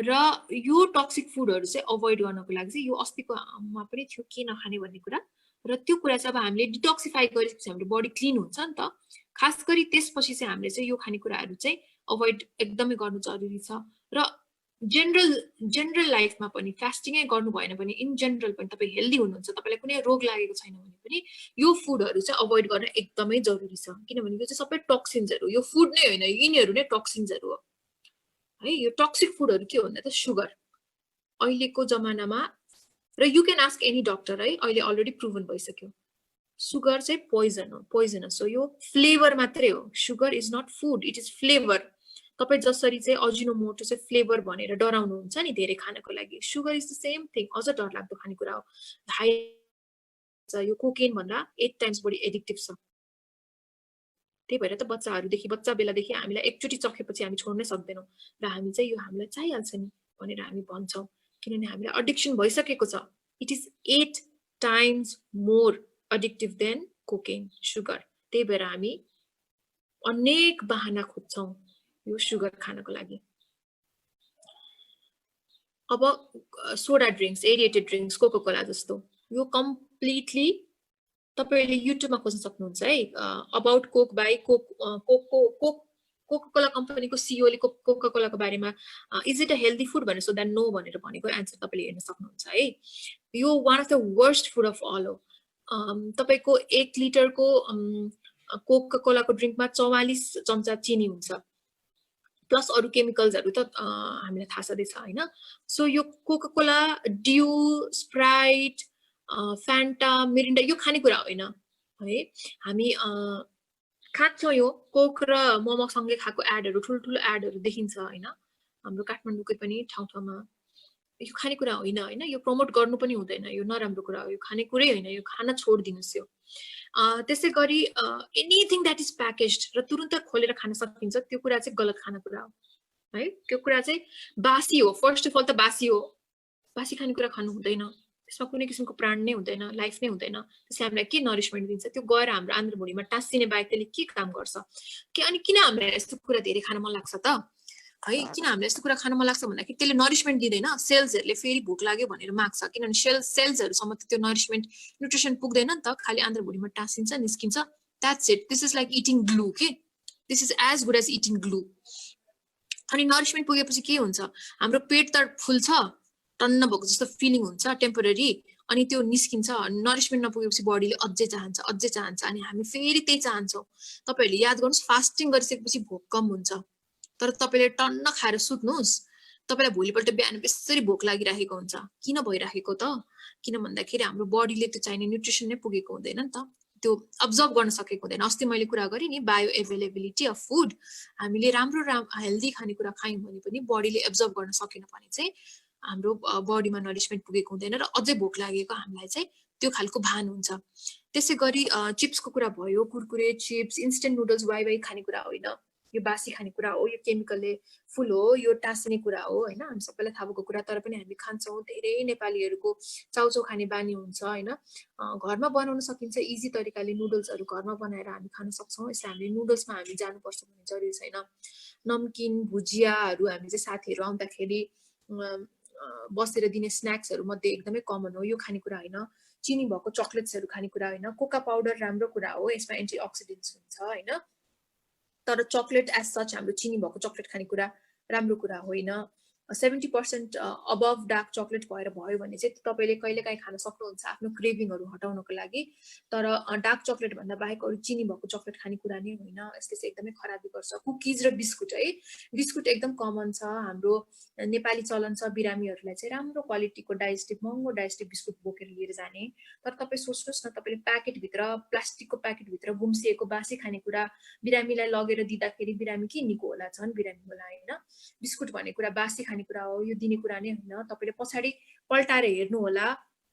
र यो टक्सिक फुडहरु चाहिँ अभोइड गर्नको लागि चाहिँ यो अस्तिको मा पनि थियो के नखाने भन्ने कुरा, र त्यो कुरा चाहिँ अब हामीले डिटक्सिफाई गरेपछि हाम्रो बडी क्लीन हुन्छ नि त। खास गरी त्यसपछि चाहिँ हामीले चाहिँ यो खानेकुराहरु चाहिँ अभोइड एकदमै गर्नु जरुरी छ। र जनरल लाइफमा पनि फास्टिङै गर्नु भएन भने इन जनरल पनि तपाई हेल्दी हुनुहुन्छ, तपाईलाई कुनै रोग लागेको छैन भने पनि यो फुडहरु चाहिँ अभोइड गर्न एकदमै जरुरी छ। किनभने यो चाहिँ सबै टक्सिन्सहरु, यो फुड नै हैन, यिनीहरु नै टक्सिन्सहरु हो है। यो टक्सिक फुडहरु के भन्दा त सुगर अहिलेको जमानामा, र you can ask any doctor है, अहिले अलरेडी प्रुभन भइसक्यो सुगर चाहिँ पोइजन हो, पोइजनस हो। यो फ्लेभर मात्रै हो, sugar is not food, it is flavour. तपाई जसरी चाहिँ अजिनोमोटो चाहिँ फ्लेभर भनेर डराउनुहुन्छ नि धेरै खानको लागि, sugar is the same thing, अझ डरलाग्दो खानेकुरा हो। हाई यो कोकेन भन्दा 8 टाइम्स बढी एडिक्टिभ छ। त्यही भएर त बच्चा बेलादेखि हामीलाई एकचोटी चखेपछि हामी छोड्नै सक्दैनौं, र हामी चाहिँ यो हामीलाई चाहिहाल्छ नि भनेर हामी भन्छौं, किनभने हामीलाई एडिक्सन भइसकेको छ। It is 8 times more addictive than cocaine, sugar. त्यही भएर हामी अनेक बहाना खोज्छौं यो सुगर खानको लागि। अब soda drinks, aerated drinks, Coca Cola जस्तो, यो कम्प्लिटली तपाईले युट्युबमा खोज्न सक्नुहुन्छ है। About Coke by Coca Cola कम्पनीको सीईओ ले कोका कोलाको बारेमा is it a healthy food भनेर सोध्दा नो भनेर भनेको एन्सर तपाईले हेर्न सक्नुहुन्छ है। यो one of the worst food of all हो। तपाईको 1 लिटरको कोका कोलाको ड्रिंकमा 44 चम्चा चिनी हुन्छ, प्लस अरु केमिकल्सहरु त हामीलाई थाहा छँदै छ हैन। सो यो Coca Cola, due, Sprite, Fanta, Mirinda यो खानेकुरा होइन है। हामी खान्छौं यो कोक र मोमो सँगै खाएको एडहरु, ठुलठुलो एडहरु देखिन्छ हैन हाम्रो काठमाडौँकै पनि ठाउँमा। यो खानेकुरा होइन हैन, यो प्रमोट गर्नु पनि हुँदैन, यो नराम्रो कुरा हो, यो खानेकुरै होइन, यो खान छोड्दिनुस् यो। त्यसै गरी एनीथिङ दैट इज प्याकेज्ड र तुरुन्त खोलेर खान सकिन्छ, त्यो कुरा चाहिँ गलत खानेकुरा हो है। त्यो कुरा चाहिँ बासी हो। फर्स्ट अफ अल त बासी हो, बासी खानेकुरा खानु हुँदैन, त्यसमा कुनै किसिमको प्राण नै हुँदैन, लाइफ नै हुँदैन। त्यसले हामीलाई के नरिशमेन्ट दिन्छ, त्यो गएर हाम्रो आन्द्रभुँडीमा टाँसिने बाहेक त्यसले के काम गर्छ के? अनि किन हामीलाई यस्तो कुरा धेरै खान मन लाग्छ त है? किन हामीलाई यस्तो कुरा खान मन लाग्छ भन्दाखेरि त्यसले नरिशमेन्ट दिँदैन, सेल्सहरुले फेरि भोक लाग्यो भनेर माग्छ, किनभने सेल्सहरुसम्म त त्यो नरिशमेन्ट, न्युट्रिसन पुग्दैन नि त, खाली आन्द्रभुँडीमा टाँसिन्छ, निस्किन्छ, that's it. This is like eating glue के, this is as good as eating glue. अनि नरिशमेन्ट पुगेपछि के हुन्छ, हाम्रो पेट त फुल्छ टन्न भएको जस्तो फिलिङ हुन्छ टेम्पोररी, अनि त्यो निस्किन्छ, नरिसमेन्ट नपुगेपछि बडीले अझै चाहन्छ अनि हामी फेरि त्यही चाहन्छौँ। तपाईहरुले याद गर्नुस्, फास्टिङ गरिसकेपछि भोक कम हुन्छ, तर तपाईले टन्न खाएर सुत्नुस्, तपाईलाई भोलिपल्ट बिहान बेसरी भोक लागिरहेको हुन्छ। किन भइरहेको त? किन भन्दाखेरि हाम्रो बडीले त्यो चाहिने न्युट्रिसन नै पुगेको हुँदैन नि त, त्यो अब्जर्भ गर्न सकेको हुँदैन। अस्ति मैले कुरा गरेँ नि, बायो एभाइलेबिलिटी अफ फुड। हामीले राम्रो हेल्दी खानेकुरा खायौँ भने पनि बडीले एब्जर्भ गर्न सकेन भने चाहिँ हाम्रो बडीमा नरिसमेन्ट पुगेको हुँदैन र अझै भोक लागेको हामीलाई चाहिँ त्यो खालको भान हुन्छ। त्यसै गरी चिप्सको कुरा भयो, कुरकुरे, चिप्स, इन्स्टेन्ट नुडल्स वाइ खानेकुरा होइन, यो बासी खानेकुरा हो, यो केमिकलले फुल हो, यो टाँसिने कुरा हो होइन, हामी सबैलाई थाहा भएको कुरा, तर पनि हामी खान्छौँ। धेरै नेपालीहरूको चाउचाउ खाने बानी हुन्छ होइन। घरमा बनाउन सकिन्छ इजी तरिकाले, नुडल्सहरू घरमा बनाएर हामी खान सक्छौँ। यसलाई हामीले नुडल्समा हामी जानुपर्छ भन्ने जरुरी छैन। नमकिन, भुजियाहरू हामी चाहिँ साथीहरू आउँदाखेरि बसेर दिने स्न्याक्सहरू मध्ये एकदमै कमन हो। यो खानेकुरा होइन। चिनी भएको चकलेट्सहरू खानेकुरा होइन। कोका पाउडर राम्रो कुरा हो, यसमा एन्टिअक्सिडेन्ट्स हुन्छ होइन, तर चकलेट एज सच हाम्रो चिनी भएको चकलेट खानेकुरा राम्रो कुरा होइन। 70% अबभ डार्क चकलेट भएर भयो भने चाहिँ तपाईले कहिलेकाहीँ खान सक्नुहुन्छ आफ्नो क्रेभिङहरू हटाउनको लागि, तर डार्क चकलेट भन्दा बाहेक अरू चिनी भएको चकलेट खाने कुरा नै होइन। यसले चाहिँ एकदमै खराबी गर्छ। कुकिज र बिस्कुट है, बिस्कुट एकदम कमन छ, हाम्रो नेपाली चलन छ बिरामीहरूलाई चाहिँ राम्रो क्वालिटीको डाइजेस्टिभ, महँगो डाइजेस्टिभ बिस्कुट बोकेर लिएर जाने। तर तपाईँ सोच्नुहोस् न, तपाईँले प्याकेटभित्र, प्लास्टिकको प्याकेटभित्र गुम्सिएको बासी खानेकुरा बिरामीलाई लगेर दिँदाखेरि बिरामी के निको होला? झन् बिरामी होला होइन। बिस्कुट भन्ने कुरा बासी खानेकुरा हो, यो दिने कुरा नै होइन। तपाईँले पछाडि पल्टाएर हेर्नु होला,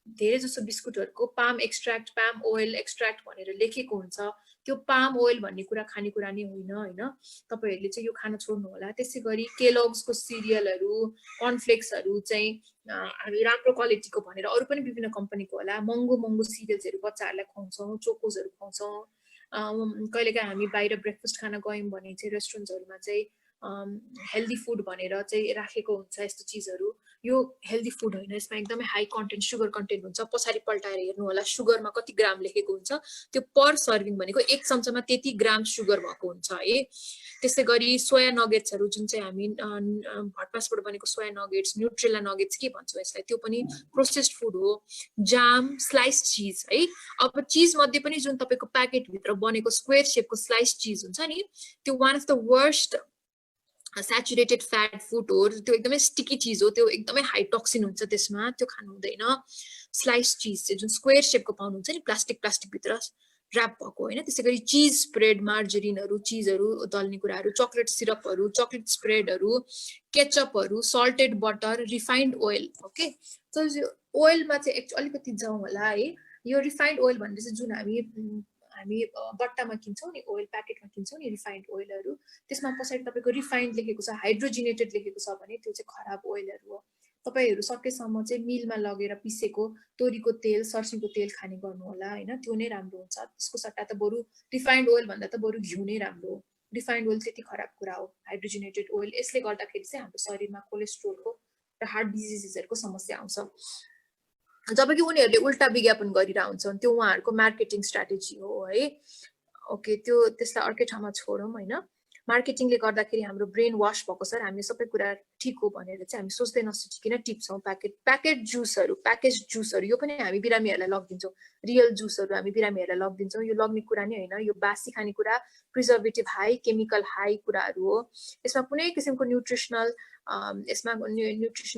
धेरै जसो बिस्कुटहरूको palm extract, palm oil extract भनेर लेखेको हुन्छ। त्यो पाम ओइल भन्ने कुरा खानेकुरा नै होइन होइन। तपाईहरूले चाहिँ यो खान छोड्नु होला। त्यसै गरी केलग्सको सिरियलहरू, कर्नफ्लेक्सहरू चाहिँ हामी राम्रो क्वालिटीको भनेर अरू पनि विभिन्न कम्पनीको होला, महँगो सिरियल्सहरू बच्चाहरूलाई खुवाउँछौँ, चोकोजहरू खुवाउँछौँ। कहिलेकाहीँ हामी बाहिर ब्रेकफास्ट खान गयौँ भने चाहिँ रेस्टुरेन्ट्सहरूमा चाहिँ हेल्दी फुड भनेर चाहिँ राखेको हुन्छ यस्तो चिजहरू। यो हेल्दी फुड होइन, यसमा एकदमै हाई कन्टेन्ट, सुगर कन्टेन्ट हुन्छ। पछाडि पल्टाएर हेर्नु होला सुगरमा कति ग्राम लेखेको हुन्छ, त्यो पर सर्भिङ भनेको 1 चम्चामा त्यति ग्राम सुगर भएको हुन्छ है। त्यसै गरी सोया नगेट्सहरू जुन चाहिँ हामी भटमासबाट बनेको सोया नगेट्स, न्युट्रेला नगेट्स के भन्छौँ यसलाई, त्यो पनि प्रोसेस्ड फुड हो। जाम, स्लाइस चिज है, अब चिज मध्ये पनि जुन तपाईँको प्याकेटभित्र बनेको स्क्वेयर सेपको स्लाइस चिज हुन्छ नि, त्यो one of the worst saturated fat food हो। त्यो एकदमै स्टिकी चिज हो, त्यो एकदमै हाई टक्सिन हुन्छ त्यसमा, त्यो खानु हुँदैन। स्लाइस चिज चाहिँ जुन स्क्वेयर सेपको पाउनुहुन्छ नि, प्लास्टिकभित्र ऱ्याप भएको होइन। त्यसै गरी चिज स्प्रेड, मार्जरिनहरू, चिजहरू दल्ने कुराहरू, चकलेट सिरपहरू, चकलेट स्प्रेडहरू, केचपहरू, salted butter, refined oil. Okay, so ओइलमा चाहिँ अलिकति जाउँ होला है। यो रिफाइन्ड ओइल भनेर चाहिँ जुन हामी बट्टामा किन्छौँ नि, ओइल प्याकेटमा किन्छौँ नि रिफाइन्ड ओइलहरू, त्यसमा पछाडि तपाईँको रिफाइन्ड लेखेको छ, हाइड्रोजिनेटेड लेखेको छ भने त्यो चाहिँ खराब ओइलहरू हो। तपाईँहरू सकेसम्म चाहिँ मिलमा लगेर पिसेको तोरीको तेल, सर्सीको तेल खाने गर्नु होला होइन, त्यो नै राम्रो हुन्छ। त्यसको सट्टा त बरु रिफाइन्ड ओइल भन्दा त बरु घिउ नै राम्रो हो। रिफाइन्ड ओइल त्यति खराब कुरा हो, हाइड्रोजिनेटेड ओइल। यसले गर्दाखेरि चाहिँ हाम्रो शरीरमा कोलेस्ट्रोलको र हार्ट डिजिजेसहरूको समस्या आउँछ। जबकि उनीहरूले उल्टा विज्ञापन गरिरहेको हुन्छन्, त्यो उहाँहरूको मार्केटिङ स्ट्राटेजी हो है। ओके, त्यो त्यसलाई अर्कै ठाउँमा छोडौँ होइन। मार्केटिङले गर्दाखेरि हाम्रो ब्रेन वाश भएको छ, हामी सबै कुरा ठिक हो भनेर चाहिँ हामी सोच्दै नसोचिकन टिप्छौँ। प्याकेट जुसहरू, प्याकेज जुसहरू, यो पनि हामी बिरामीहरूलाई लगिदिन्छौँ। रियल जुसहरू हामी बिरामीहरूलाई लगिदिन्छौँ, यो लग्ने कुरा नै होइन। यो बासी खानेकुरा, प्रिजर्भेटिभ हाई, केमिकल हाई कुराहरू हो। यसमा कुनै किसिमको न्युट्रिसन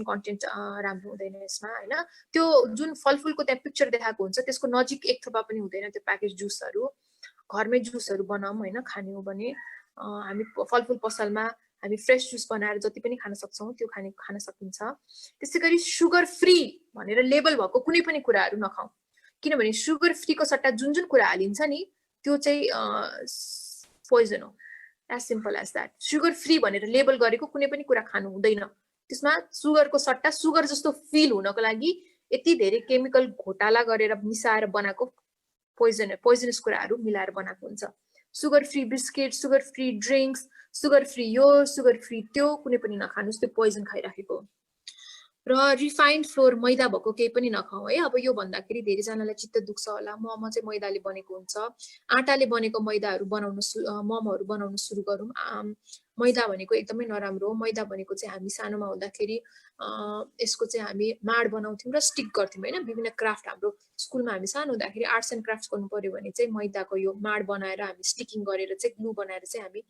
कन्टेन्ट राम्रो हुँदैन यसमा होइन। त्यो जुन फलफुलको त्यहाँ पिक्चर देखाएको हुन्छ त्यसको नजिक एक थोपा पनि हुँदैन त्यो प्याकेज जुसहरू। घरमै जुसहरू बनाऊँ होइन, खाने हो भने हामी फलफुल पसलमा हामी फ्रेस जुस बनाएर जति पनि खान सक्छौँ त्यो खान सकिन्छ। त्यसै गरी सुगर फ्री भनेर लेबल भएको कुनै पनि कुराहरू नखाउँ, किनभने सुगर फ्रीको सट्टा जुन कुरा हालिन्छ नि त्यो चाहिँ पोइजन हो। As simple as that. Sugar free भनेर लेबल गरेको कुनै पनि कुरा खानु हुँदैन। त्यसमा सुगरको सट्टा सुगर जस्तो फिल हुनको लागि यति धेरै केमिकल घोटाला गरेर मिसाएर बनाएको पोइजनस कुराहरू मिलाएर बनाएको हुन्छ। Sugar free biscuit, sugar free drinks, sugar free यो, सुगर फ्री त्यो कुनै पनि नखानुस्, त्यो पोइजन खाइराखेको। र रिफाइन्ड फ्लोर मैदा भएको केही पनि नखाऊ है। अब यो भन्दाखेरि धेरैजनालाई चित्त दुख्छ होला, मोमो चाहिँ मैदाले बनेको हुन्छ, आटाले बनेको मैदाहरू बनाउनु मोमोहरू बनाउनु सुरु गरौँ। मैदा भनेको एकदमै नराम्रो हो। मैदा भनेको चाहिँ हामी सानोमा हुँदाखेरि यसको चाहिँ हामी माड बनाउँथ्यौँ र स्टिक गर्थ्यौँ होइन। विभिन्न क्राफ्ट हाम्रो स्कुलमा हामी सानो हुँदाखेरि आर्ट्स एन्ड क्राफ्ट्स गर्नु पर्यो भने चाहिँ मैदाको यो माड बनाएर हामी स्टिकिङ गरेर चाहिँ ग्लु बनाएर चाहिँ हामी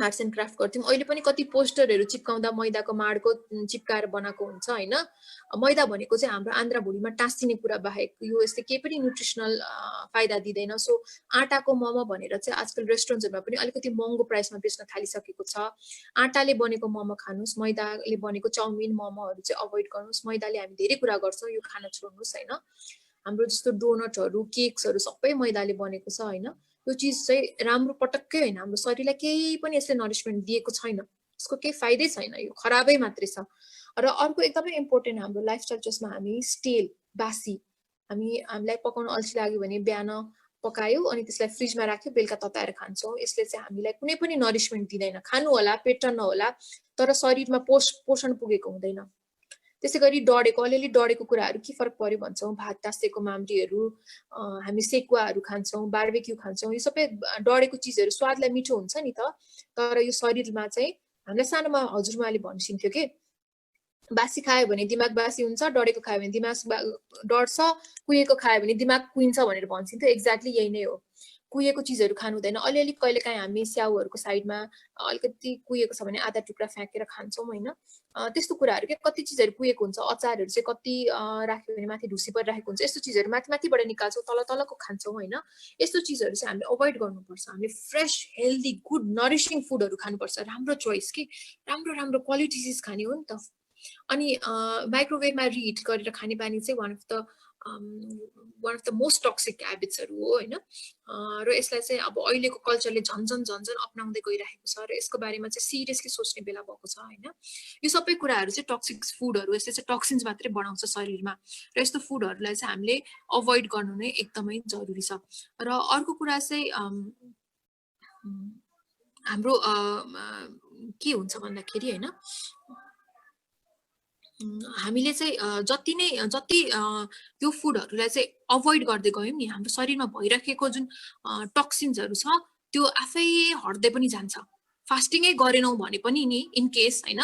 आर्ट्स एन्ड क्राफ्ट गर्थ्यौँ। अहिले पनि कति पोस्टरहरू चिप्काउँदा मैदाको माडको चिप्काएर बनाएको हुन्छ होइन। मैदा भनेको चाहिँ हाम्रो आन्द्रा भुँडीमा टाँसिने कुरा बाहेक यो यस्तै केही पनि न्युट्रिसनल फाइदा दिँदैन। सो आटाको मोमो भनेर चाहिँ आजकल रेस्टुरेन्ट्सहरूमा पनि अलिकति महँगो प्राइसमा बेच्न थालिसकेको छ। आटाले बनेको मोमो खानुहोस्, मैदाले बनेको चाउमिन मोमोहरू चाहिँ अभोइड गर्नुहोस्। मैदाले हामी धेरै कुरा गर्छौँ, यो खान छोड्नुहोस् होइन। हाम्रो जस्तो डोनटहरू केक्सहरू सबै मैदाले बनेको छ होइन। यो चिज चाहिँ राम्रो पटक्कै होइन, हाम्रो शरीरलाई केही पनि यसले नरिसमेन्ट दिएको छैन, यसको केही फाइदै छैन, यो खराबै मात्रै छ। र अर्को एकदमै इम्पोर्टेन्ट हाम्रो लाइफस्टाइल जसमा हामी स्टेल बासी हामीलाई पकाउन अल्छी लाग्यो भने बिहान पकायो अनि त्यसलाई फ्रिजमा राख्यो, बेलुका तताएर खान्छौँ। यसले चाहिँ हामीलाई कुनै पनि नरिसमेन्ट दिँदैन। खानु होला, पेट टन्न होला, तर शरीरमा पोषण पुगेको हुँदैन। त्यसै गरी डढेको अलिअलि डढेको कुराहरू के फरक पर्यो भन्छौँ, भात टाँसेको माम्रीहरू, हामी सेकुवाहरू खान्छौँ, बार्बेक्यू खान्छौँ। यो सबै डढेको चिजहरू स्वादलाई मिठो हुन्छ नि त, तर यो शरीरमा चाहिँ हामीलाई सानोमा हजुरमाले भनिसिन्थ्यो कि बासी खायो भने दिमाग बासी हुन्छ, डढेको खायो भने दिमाग डढ्छ, कुहिएको खायो भने दिमाग कुहिन्छ भनेर भनिसिन्थ्यो। एक्ज्याक्टली यही नै हो। कुहिएको चिजहरू खानु हुँदैन। अलिअलि कहिलेकाहीँ हामी स्याउहरूको साइडमा अलिकति कुहिएको छ भने आधा टुक्रा फ्याँकेर खान्छौँ होइन। त्यस्तो कुराहरू के कति चिजहरू कुहिएको हुन्छ, अचारहरू चाहिँ कति राख्यो भने माथि ढुसी परिरहेको हुन्छ, यस्तो चिजहरू माथिबाट निकाल्छौँ, तलको खान्छौँ होइन। यस्तो चिजहरू चाहिँ हामीले अभोइड गर्नुपर्छ। हामीले फ्रेस हेल्दी गुड नरिसिङ फुडहरू खानुपर्छ। राम्रो चोइस कि राम्रो क्वालिटी चिज खाने हो नि त। अनि माइक्रोवेभमा रिहिट गरेर खाने बानी चाहिँ one of the most toxic ह्याबिट्सहरू हो होइन। र यसलाई चाहिँ अब अहिलेको कल्चरले झन्झन अपनाउँदै गइरहेको छ र यसको बारेमा चाहिँ सिरियसली सोच्ने बेला भएको छ होइन। यो सबै कुराहरू चाहिँ टक्सिक फुडहरू, यसले चाहिँ टक्सिन्स मात्रै बढाउँछ शरीरमा र यस्तो फुडहरूलाई चाहिँ हामीले अभोइड गर्नु नै एकदमै जरुरी छ। र अर्को कुरा चाहिँ हाम्रो के हुन्छ भन्दाखेरि होइन, हामीले चाहिँ जति यो फुडहरूलाई चाहिँ अभोइड गर्दै गयौँ नि, हाम्रो शरीरमा भइराखेको जुन टक्सिन्सहरू छ त्यो आफै हट्दै पनि जान्छ। फास्टिङै गरेनौँ भने पनि नि इन केस होइन,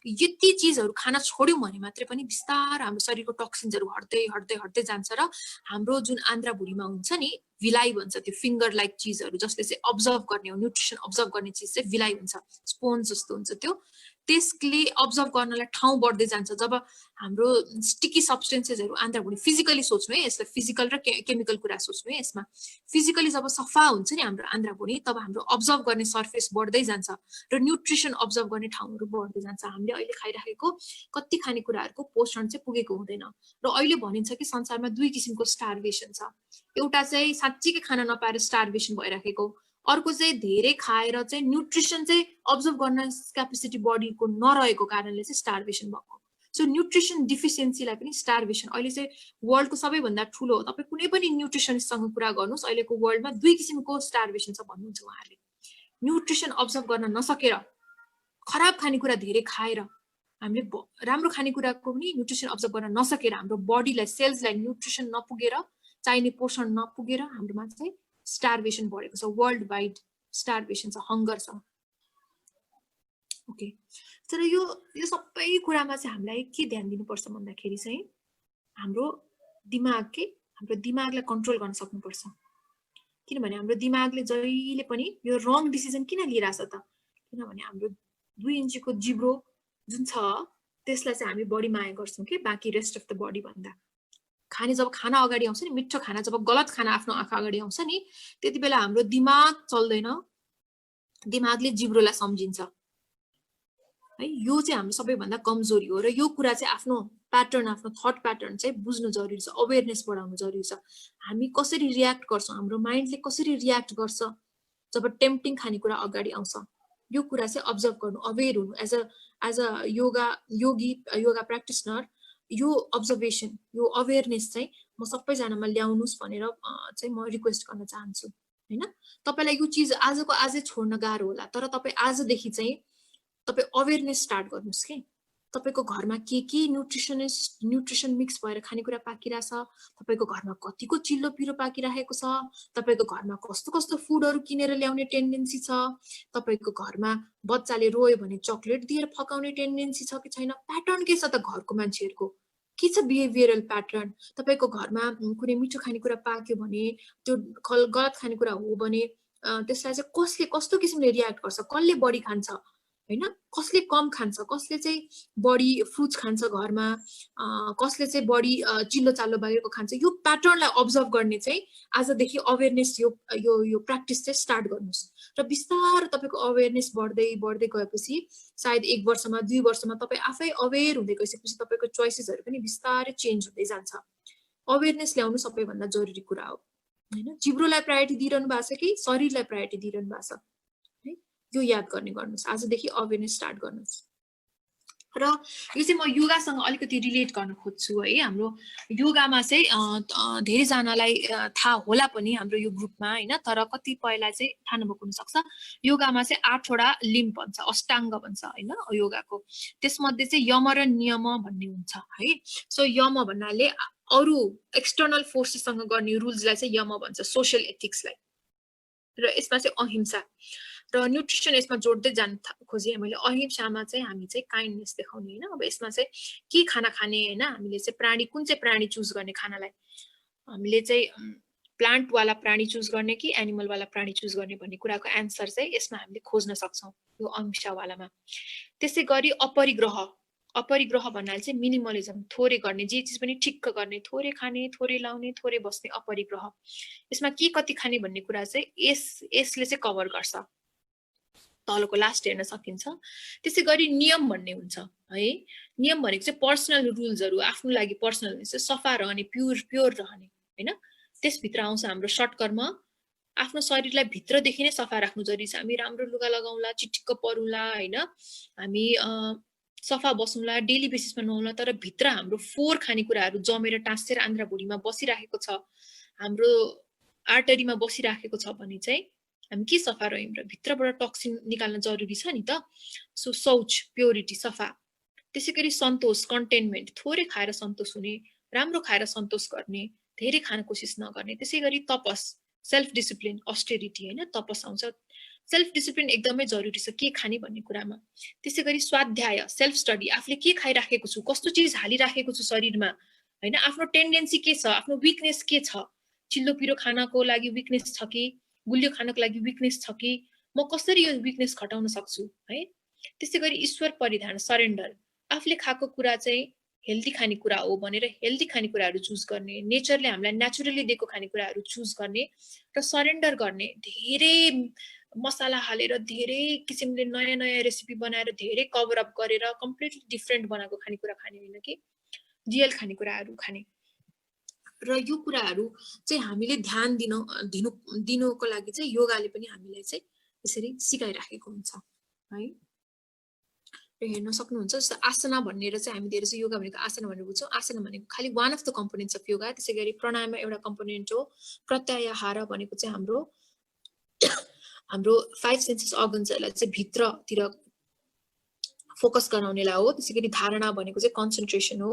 यति चिजहरू खान छोड्यौँ भने मात्रै पनि बिस्तार हाम्रो शरीरको टक्सिन्सहरू हट्दै जान्छ र हाम्रो जुन आन्द्रा भुँडीमा हुन्छ नि विलाई भन्छ, त्यो फिङ्गर लाइक चिजहरू जसले चाहिँ अब्जर्भ गर्ने हो, न्युट्रिसन अब्जर्भ गर्ने चिज चाहिँ विलाई हुन्छ, स्पोन्ज जस्तो हुन्छ त्यो, त्यसले अब्जर्भ गर्नलाई ठाउँ बढ्दै जान्छ। जब हाम्रो स्टिकी सब्सटेन्सेसहरू आन्द्रा भुँडी फिजिकली सोच्नु है, यसलाई फिजिकल र केमिकल कुरा सोच्नु है, यसमा फिजिकली जब सफा हुन्छ नि हाम्रो आन्द्रा भुँडी तब हाम्रो अब्जर्भ गर्ने सर्फेस बढ्दै जान्छ र न्युट्रिसन अब्जर्भ गर्ने ठाउँहरू बढ्दै जान्छ। हामीले अहिले खाइराखेको कति खानेकुराहरूको पोषण चाहिँ पुगेको हुँदैन र अहिले भनिन्छ कि संसारमा दुई किसिमको स्टार्भेसन छ। एउटा चाहिँ साँच्चीकै खान नपाएर स्टार्भेसन भइराखेको, अर्को चाहिँ धेरै खाएर चाहिँ न्युट्रिसन चाहिँ अब्जर्भ गर्न क्यापेसिटी बडीको नरहेको कारणले चाहिँ स्टार्भेसन भएको। सो न्युट्रिसन डिफिसियन्सीलाई पनि स्टार्भेसन अहिले चाहिँ वर्ल्डको सबैभन्दा ठुलो, तपाईँ कुनै पनि न्युट्रिसनिस्टसँग कुरा गर्नुहोस्, अहिलेको वर्ल्डमा दुई किसिमको स्टार्भेसन छ भन्नुहुन्छ उहाँहरूले। न्युट्रिसन अब्जर्भ गर्न नसकेर, खराब खानेकुरा धेरै खाएर, हामीले राम्रो खानेकुराको पनि न्युट्रिसन अब्जर्भ गर्न नसकेर, हाम्रो बडीलाई सेल्सलाई न्युट्रिसन नपुगेर, चाहिने पोषण नपुगेर हाम्रोमा चाहिँ स्टार्भेसन बढेको छ। वर्ल्ड वाइड स्टार्भेसन छ, हङ्गर छ। ओके, तर यो सबै कुरामा चाहिँ हामीलाई के ध्यान दिनुपर्छ भन्दाखेरि चाहिँ हाम्रो दिमागलाई कन्ट्रोल गर्न सक्नुपर्छ। किनभने हाम्रो दिमागले जहिले पनि यो रङ डिसिजन किन लिइरहेछ त, किनभने हाम्रो 2 इन्चीको जिब्रो जुन छ त्यसलाई चाहिँ हामी बढी माया गर्छौँ कि बाँकी रेस्ट अफ द बडी भन्दा। जब खाना अगाडि आउँछ नि, मिठो खाना जब गलत खाना आफ्नो आँखा अगाडि आउँछ नि, त्यति बेला हाम्रो दिमाग चल्दैन, दिमागले जिब्रोलाई सम्झिन्छ है। यो चाहिँ हाम्रो सबैभन्दा कमजोरी हो र यो कुरा चाहिँ आफ्नो प्याटर्न, आफ्नो थट प्याटर्न चाहिँ बुझ्नु जरुरी छ, अवेरनेस बढाउनु जरुरी छ। हामी कसरी रियाक्ट गर्छौँ, हाम्रो माइन्डले कसरी रियाक्ट गर्छ जब टेम्पटिङ खानेकुरा अगाडि आउँछ, यो कुरा चाहिँ अब्जर्भ गर्नु, अवेर हुनु। एज अ योगा प्र्याक्टिसनर यो अब्जर्भेसन, यो अवेरनेस चाहिँ म सबैजनामा ल्याउनुहोस् भनेर चाहिँ म रिक्वेस्ट गर्न चाहन्छु हैन। तपाईलाई यो चिज आजै छोड्न गाह्रो होला, तर तपाईँ आजदेखि चाहिँ तपाईँ अवेरनेस स्टार्ट गर्नुहोस् कि तपाईको घरमा के न्युट्रिसन मिक्स भएर खानेकुरा पाकिरहेछ, तपाईको घरमा कतिको चिल्लो पिरो पाकिरहेको छ, तपाईको घरमा कस्तो कस्तो फुडहरू किनेर ल्याउने टेन्डेन्सी छ, तपाईको घरमा बच्चाले रोयो भने चकलेट दिएर फकाउने टेन्डेन्सी छ कि छैन, प्याटर्न के छ त घरको मान्छेहरूको, के छ बिहेभियरल प्याटर्न, तपाईको घरमा कुनै मिठो खानेकुरा पाक्यो भने त्यो गलत खानेकुरा हो भने त्यसलाई चाहिँ कसले कस्तो किसिमले रियाक्ट गर्छ, कसले बढी खान्छ हैन, कसले कम खान्छ, कसले चाहिँ बढी फ्रुट्स खान्छ घरमा, कसले चाहिँ बढी चिल्लो चाल्लो बाहिरको खान्छ, यो प्याटर्नलाई अब्जर्भ गर्ने चाहिँ आजदेखि अवेरनेस यो प्र्याक्टिस चाहिँ स्टार्ट गर्नुस् र बिस्तारै तपाईको अवेरनेस बढ्दै बढ्दै गएपछि सायद 1 वर्षमा 2 वर्षमा तपाई आफै अवेर हुँदै गएपछि तपाईको चोइसेसहरु पनि बिस्तारै चेन्ज हुँदै जान्छ। अवेरनेस ल्याउनु सबैभन्दा जरुरी कुरा हो हैन। जिब्रोलाई प्रायोरिटी दिइरहनु भएको छ कि शरीरलाई प्रायोरिटी दिइरहनु भएको छ है, यो याद गर्ने गर्नुस्। आजदेखि अवेरनेस स्टार्ट गर्नुस्। र यो चाहिँ म योगासँग अलिकति रिलेट गर्न खोज्छु है। हाम्रो योगामा चाहिँ धेरैजनालाई थाहा होला पनि हाम्रो यो ग्रुपमा हैन, तर कतिपयलाई चाहिँ थाहा नभएको हुन सक्छ। योगामा चाहिँ 8 वटा लिम्ब भन्छ, अष्टाङ्ग भन्छ हैन योगाको। त्यसमध्ये चाहिँ यम र नियम भन्ने हुन्छ है। सो यम भन्नाले अरु एक्सटर्नल फोर्सेससँग गर्ने रुल्सलाई चाहिँ यम भन्छ, सोशल एथिक्सलाई। र यसमा चाहिँ अहिंसा र न्युट्रिसन यसमा जोड्दै जान खोजे मैले। अहिंसामा चाहिँ हामी चाहिँ काइन्डनेस देखाउने हैन। अब यसमा चाहिँ के खाना खाने हैन, हामीले चाहिँ प्राणी कुन चाहिँ प्राणी चुज गर्ने खानालाई, हामीले चाहिँ प्लान्ट वाला प्राणी चुज गर्ने कि एनिमल वाला प्राणी चुज गर्ने भन्ने कुराको एन्सर चाहिँ यसमा हामीले खोज्न सक्छौं यो अहिंसा वालामा। त्यसै गरी अपरिग्रह भन्नाले चाहिँ मिनिमलिजम, थोरै गर्ने, जे चिज पनि ठिक्क गर्ने, थोरै खाने, थोरै लाउने, थोरै बस्ने, अपरिग्रह। यसमा के कति खाने भन्ने कुरा चाहिँ यसले चाहिँ कभर गर्छ, तलको लास्ट हेर्न सकिन्छ। त्यसै गरी नियम भन्ने हुन्छ है। नियम भनेको चाहिँ पर्सनल रुल्सहरु, आफ्नो लागि पर्सनल चाहिँ सफा रहने, प्योर रहने हैन। त्यसभित्र आउँछ हाम्रो षट्कर्म। आफ्नो शरीरलाई भित्रदेखि नै सफा राख्नु जरुरी छ। हामी राम्रो लुगा लगाउँला, चिटिक्क परुला हैन, हामी सफा बसौँला, डेली बेसिसमा नुहाउँला, तर भित्र हाम्रो फोहोर खानेकुराहरू जमेर टाँसेर आन्द्रा भुँडीमा बसिराखेको छ, हाम्रो आर्टरीमा बसिराखेको छ भने चाहिँ हामी के सफा रह्यौं र भित्रबाट टक्सिन निकाल्न जरुरी छ नि त। सो शौच, प्योरिटी, सफा। त्यसैगरी सन्तोष, कन्टेनमेन्ट, थोरै खाएर सन्तोष हुने, राम्रो खाएर सन्तोष गर्ने, धेरै खान कोसिस नगर्ने। त्यसैगरी तपस, सेल्फ डिसिप्लिन, अस्टेरिटी हैन, तपस आउँछ। सेल्फ डिसिप्लिन एकदमै जरुरी छ के खाने भन्ने कुरामा। त्यसैगरी स्वाध्याय, सेल्फ स्टडी, आफूले के खाइराखेको छु, कस्तो चीज हालिराखेको छु शरीरमा हैन, आफ्नो टेन्डेन्सी के छ, आफ्नो विकनेस के छ, चिल्लो पिरो खानको लागि विकनेस छ कि, गुलियो खानको लागि विकनेस छ कि, म कसरी यो विकनेस घटाउन सक्छु है। त्यसैगरी ईश्वर परिधान, सरेन्डर, आफूले खाएको कुरा चाहिँ हेल्दी खानेकुरा हो भनेर हेल्दी खानेकुराहरू चुज गर्ने, नेचरले हामीलाई नेचुरली दिएको खानेकुराहरू चुज गर्ने र सरेन्डर गर्ने। धेरै मसाला हालेर, धेरै किसिमले नयाँ नयाँ रेसिपी बनाएर, धेरै कभर अप गरेर कम्प्लिटली डिफरेन्ट बनाएको खानेकुरा खाने हैन कि रियल खानेकुराहरू खाने। र यो कुराहरू चाहिँ हामीले ध्यान दिनुको लागि चाहिँ योगाले पनि हामीलाई चाहिँ यसरी सिकाइराखेको हुन्छ है। र हेर्न सक्नुहुन्छ जस्तो आसना भनेर चाहिँ हामी धेरै चाहिँ योगा भनेको आसना भनेर बुझ्छौँ। आसना भनेको खालि one of the components of yoga. त्यसैगरी प्राणायाम एउटा कम्पोनेन्ट हो। प्रत्याहार भनेको चाहिँ हाम्रो 5 सेन्सेस अर्गन्सहरुलाई चाहिँ भित्रतिर फोकस गराउनेलाई हो। त्यसैगरी धारणा भनेको चाहिँ कन्सन्ट्रेसन हो।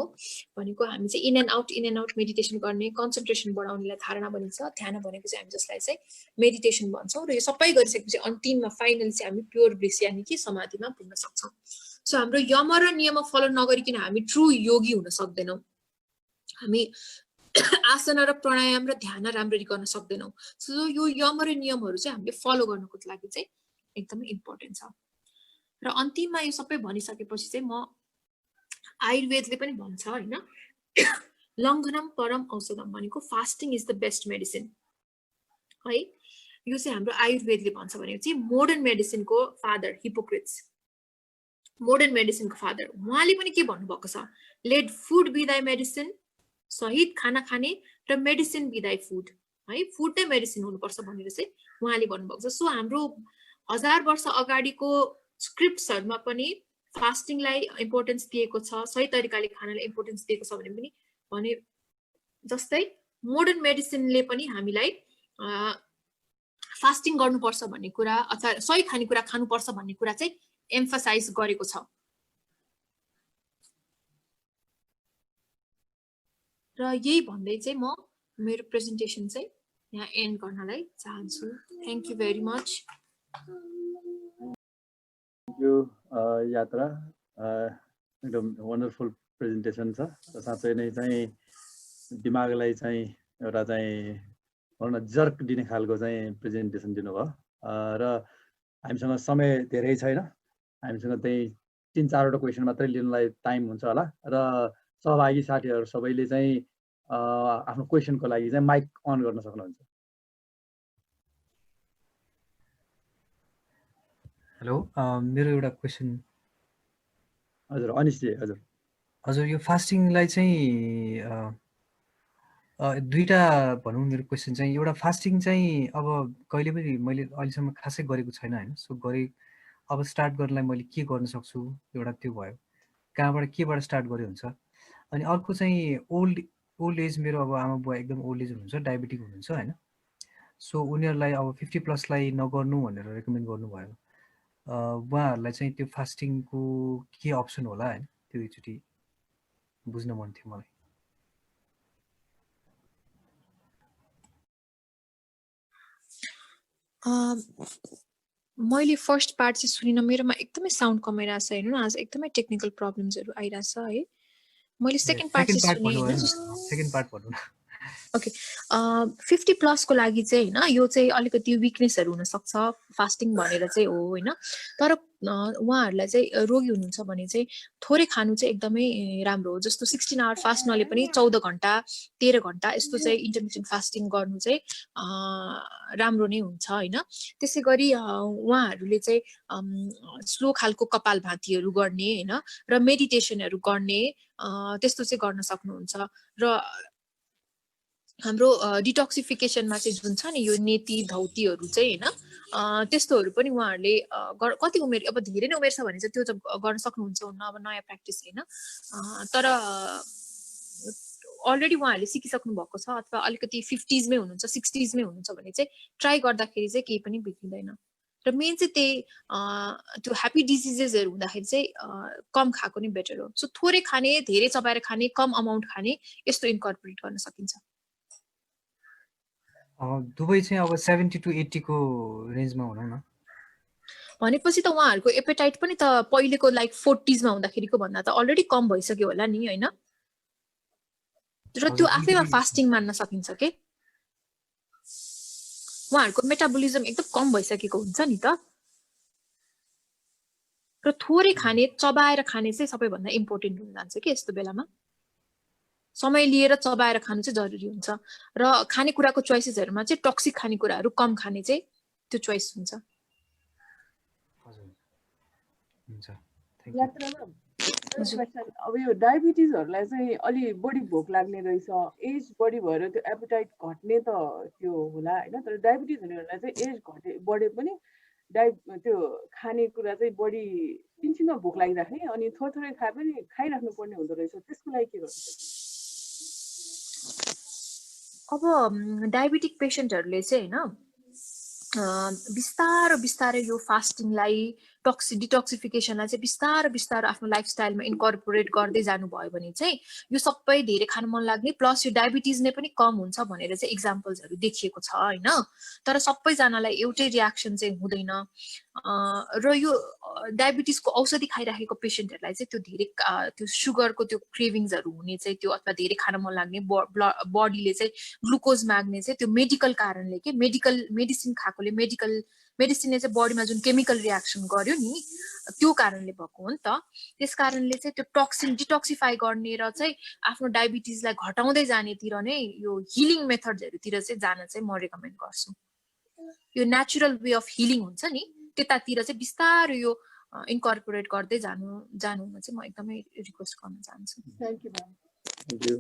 भनेको हामी चाहिँ इन एन्ड आउट मेडिटेसन गर्ने, कन्सन्ट्रेसन बढाउनेलाई धारणा भनिन्छ। ध्यान भनेको चाहिँ हामी जसलाई चाहिँ मेडिटेसन भन्छौँ। र यो सबै गरिसकेपछि अन्तिममा फाइनली चाहिँ हामी प्योर ब्लिस यानि कि समाधिमा पुग्न सक्छौँ। सो हाम्रो यम र नियम फलो नगरिकन हामी ट्रु योगी हुन सक्दैनौँ। हामी आसना र प्राणायाम र ध्यान राम्ररी गर्न सक्दैनौँ। सो यो यम र नियमहरू चाहिँ हामीले फलो गर्नको लागि चाहिँ एकदमै इम्पोर्टेन्ट छ। र अन्तिममा यो सबै भनिसकेपछि चाहिँ म आयुर्वेदले पनि भन्छ हैन, लङ्घनम परम औषधम भनेको fasting is the best medicine है। यो चाहिँ हाम्रो आयुर्वेदले भन्छ भनेको चाहिँ मोडर्न मेडिसिनको फादर हिपोक्रेट्स, मोडर्न मेडिसिनको फादर, उहाँले पनि के भन्नुभएको छ, let food be thy medicine, सहित खाना खाने र मेडिसिन बी दाइ फुड है। फुड नै मेडिसिन हुनुपर्छ भनेर चाहिँ उहाँले भन्नुभएको छ। सो हाम्रो 1000 वर्ष अगाडिको स्क्रिप्ट्सहरुमा पनि फास्टिङलाई इम्पोर्टेन्स दिएको छ, सही तरिकाले खानालाई इम्पोर्टेन्स दिएको छ भने जस्तै मोडर्न मेडिसिनले पनि हामीलाई फास्टिङ गर्नुपर्छ भन्ने कुरा अथवा सही खानेकुरा खानुपर्छ भन्ने कुरा चाहिँ एम्फसाइज गरेको छ। र यही भन्दै चाहिँ म मेरो प्रेजेन्टेसन चाहिँ यहाँ एन्ड गर्नलाई चाहन्छु। Thank you very much. यो यात्रा एकदम वन्डरफुल प्रेजेन्टेसन छ र साँच्चै नै चाहिँ दिमागलाई चाहिँ एउटा चाहिँ भनौँ न जर्क दिने खालको चाहिँ प्रेजेन्टेसन दिनुभयो र हामीसँग समय धेरै छैन, हामीसँग त्यही 3-4वटा क्वेसन मात्रै लिनलाई टाइम हुन्छ होला र सहभागी साथीहरू सबैले चाहिँ आफ्नो क्वेसनको लागि चाहिँ माइक अन गर्न सक्नुहुन्छ। हेलो, मेरो एउटा क्वेसन। हजुर अनिशजी। हजुर यो फास्टिङलाई चाहिँ दुईटा भनौँ मेरो क्वेसन चाहिँ, एउटा फास्टिङ चाहिँ अब कहिले पनि मैले अहिलेसम्म खासै गरेको छैन होइन, सो अब स्टार्ट गर्नलाई मैले के गर्न सक्छु, एउटा त्यो भयो, केबाट स्टार्ट गरे हुन्छ। अनि अर्को चाहिँ ओल्ड एज, मेरो अब आमा बुवा एकदम ओल्ड एज हुनुहुन्छ, डायबिटिक हुनुहुन्छ होइन, सो उनीहरूलाई अब 50+ नगर्नु भनेर रेकमेन्ड गर्नुभयो। उहाँहरूलाई चाहिँ त्यो फास्टिङको के अप्सन होला होइन, त्यो एकचोटि बुझ्न मन थियो मलाई। मैले फर्स्ट पार्ट चाहिँ सुनिनँ, मेरोमा एकदमै साउन्ड कमाइरहेको छ हेर्नु न, आज एकदमै टेक्निकल प्रब्लम्सहरू आइरहेछ है। मैले सेकेन्ड पार्ट चाहिँ सुने हैन। सेकेन्ड पार्ट भन्नु न। ओके, 50+ को लागि चाहिँ होइन, यो चाहिँ अलिकति विकनेसहरू हुनसक्छ फास्टिङ भनेर चाहिँ हो होइन, तर उहाँहरूलाई चाहिँ रोगी हुनुहुन्छ भने चाहिँ थोरै खानु चाहिँ एकदमै राम्रो हो। जस्तो 16 आवर फास्ट नले पनि 14 घन्टा 13 घन्टा यस्तो चाहिँ इन्टरमिटेन्ट फास्टिङ गर्नु चाहिँ राम्रो नै हुन्छ होइन। त्यसै गरी उहाँहरूले चाहिँ स्लो खालको कपालभातीहरू गर्ने होइन र मेडिटेसनहरू गर्ने त्यस्तो चाहिँ गर्न सक्नुहुन्छ। र हाम्रो डिटोक्सिफिकेसनमा चाहिँ जुन छ नि यो नेती धौतीहरू चाहिँ होइन, त्यस्तोहरू पनि उहाँहरूले कति उमेर, अब धेरै नै उमेर छ भने चाहिँ त्यो चाहिँ गर्न सक्नुहुन्छ हुन्न, अब नयाँ प्र्याक्टिस होइन, तर अलरेडी उहाँहरूले सिकिसक्नु भएको छ अथवा अलिकति 50s मै हुनुहुन्छ 60s मै हुनुहुन्छ भने चाहिँ ट्राई गर्दाखेरि चाहिँ केही पनि बिग्रिँदैन। र मेन चाहिँ त्यही त्यो ह्याप्पी डिजिजेसहरू हुँदाखेरि चाहिँ कम खाएको नै बेटर हो। सो थोरै खाने, धेरै चबाएर खाने, कम अमाउन्ट खाने, यस्तो इन्कर्पोरेट गर्न सकिन्छ। दुबई चाहिँ अब 70 to 80 को रेन्जमा भनौँ न, भनेपछि त उहाँहरूको एपेटाइट पनि त पहिलेको लाइक 40s मा हुँदाखेरिको भन्दा त अलरेडी कम भइसक्यो होला नि होइन। र त्यो आफैमा फास्टिङ मान्न सकिन्छ के, उहाँहरूको मेटाबोलिजम एकदम कम भइसकेको हुन्छ नि त। र थोरै खाने, चबाएर खाने चाहिँ सबैभन्दा इम्पोर्टेन्ट हुन जान्छ कि यस्तो बेलामा। समय लिएर चबाएर खानु चाहिँ जरुरी हुन्छ र खानेकुराको चोइसेसहरुमा चाहिँ टक्सिक खानेकुराहरू कम खाने चाहिँ त्यो चोइस हुन्छ। अब यो डायबिटिजहरुलाई चाहिँ अलि बढी भोक लाग्ने रहेछ, एज बढी भएर त्यो एपेटाइट घट्ने त त्यो होला हैन, तर डायबिटिज हुनेहरुलाई चाहिँ एज बढे पनि त्यो खानेकुरा चाहिँ बढी सिनसिनमा भोक लागिराख्ने अनि थोरै खाए पनि खाइराख्नु पर्ने हुँदो रहेछ, त्यसको लागि के गर्नु? अब डायबिटिक पेशेन्टहरुले चाहिँ हैन बिस्तारै यो फास्टिङलाई डिटोक्सिफिकेसनलाई चाहिँ बिस्तारो आफ्नो लाइफस्टाइलमा इन्कर्पोरेट गर्दै जानु भयो भने चाहिँ यो सबै धेरै खान मन लाग्ने प्लस यो डायबिटिज नै पनि कम हुन्छ भनेर चाहिँ एक्जाम्पल्सहरु देखिएको छ हैन। तर सबैजनालाई एउटै रियाक्सन चाहिँ हुँदैन र यो डायबिटिजको औषधि खाइराखेको पेशेन्टहरुलाई चाहिँ त्यो धेरै त्यो सुगरको त्यो क्रेभिङ्सहरु हुने चाहिँ त्यो अथवा धेरै खान मन लाग्ने बडीले चाहिँ ग्लुकोज माग्ने चाहिँ त्यो मेडिकल कारणले के मेडिसिन खाएकोले मेडिसिनले चाहिँ बडीमा जुन केमिकल रियाक्सन गर्यो नि त्यो कारणले भएको हो नि त। त्यसकारणले चाहिँ त्यो टक्सिन डिटोक्सिफाई गर्ने र चाहिँ आफ्नो डायबिटिजलाई घटाउँदै जानेतिर नै यो हिलिङ मेथड्सहरुतिर चाहिँ जान चाहिँ म रेकमेन्ड गर्छु। यो नेचुरल वे अफ हिलिङ हुन्छ नि त्यतातिर चाहिँ बिस्तारो यो इन्कर्पोरेट गर्दै जानुमा चाहिँ म एकदमै रिक्वेस्ट गर्न चाहन्छु। Thank you ma'am. Thank you.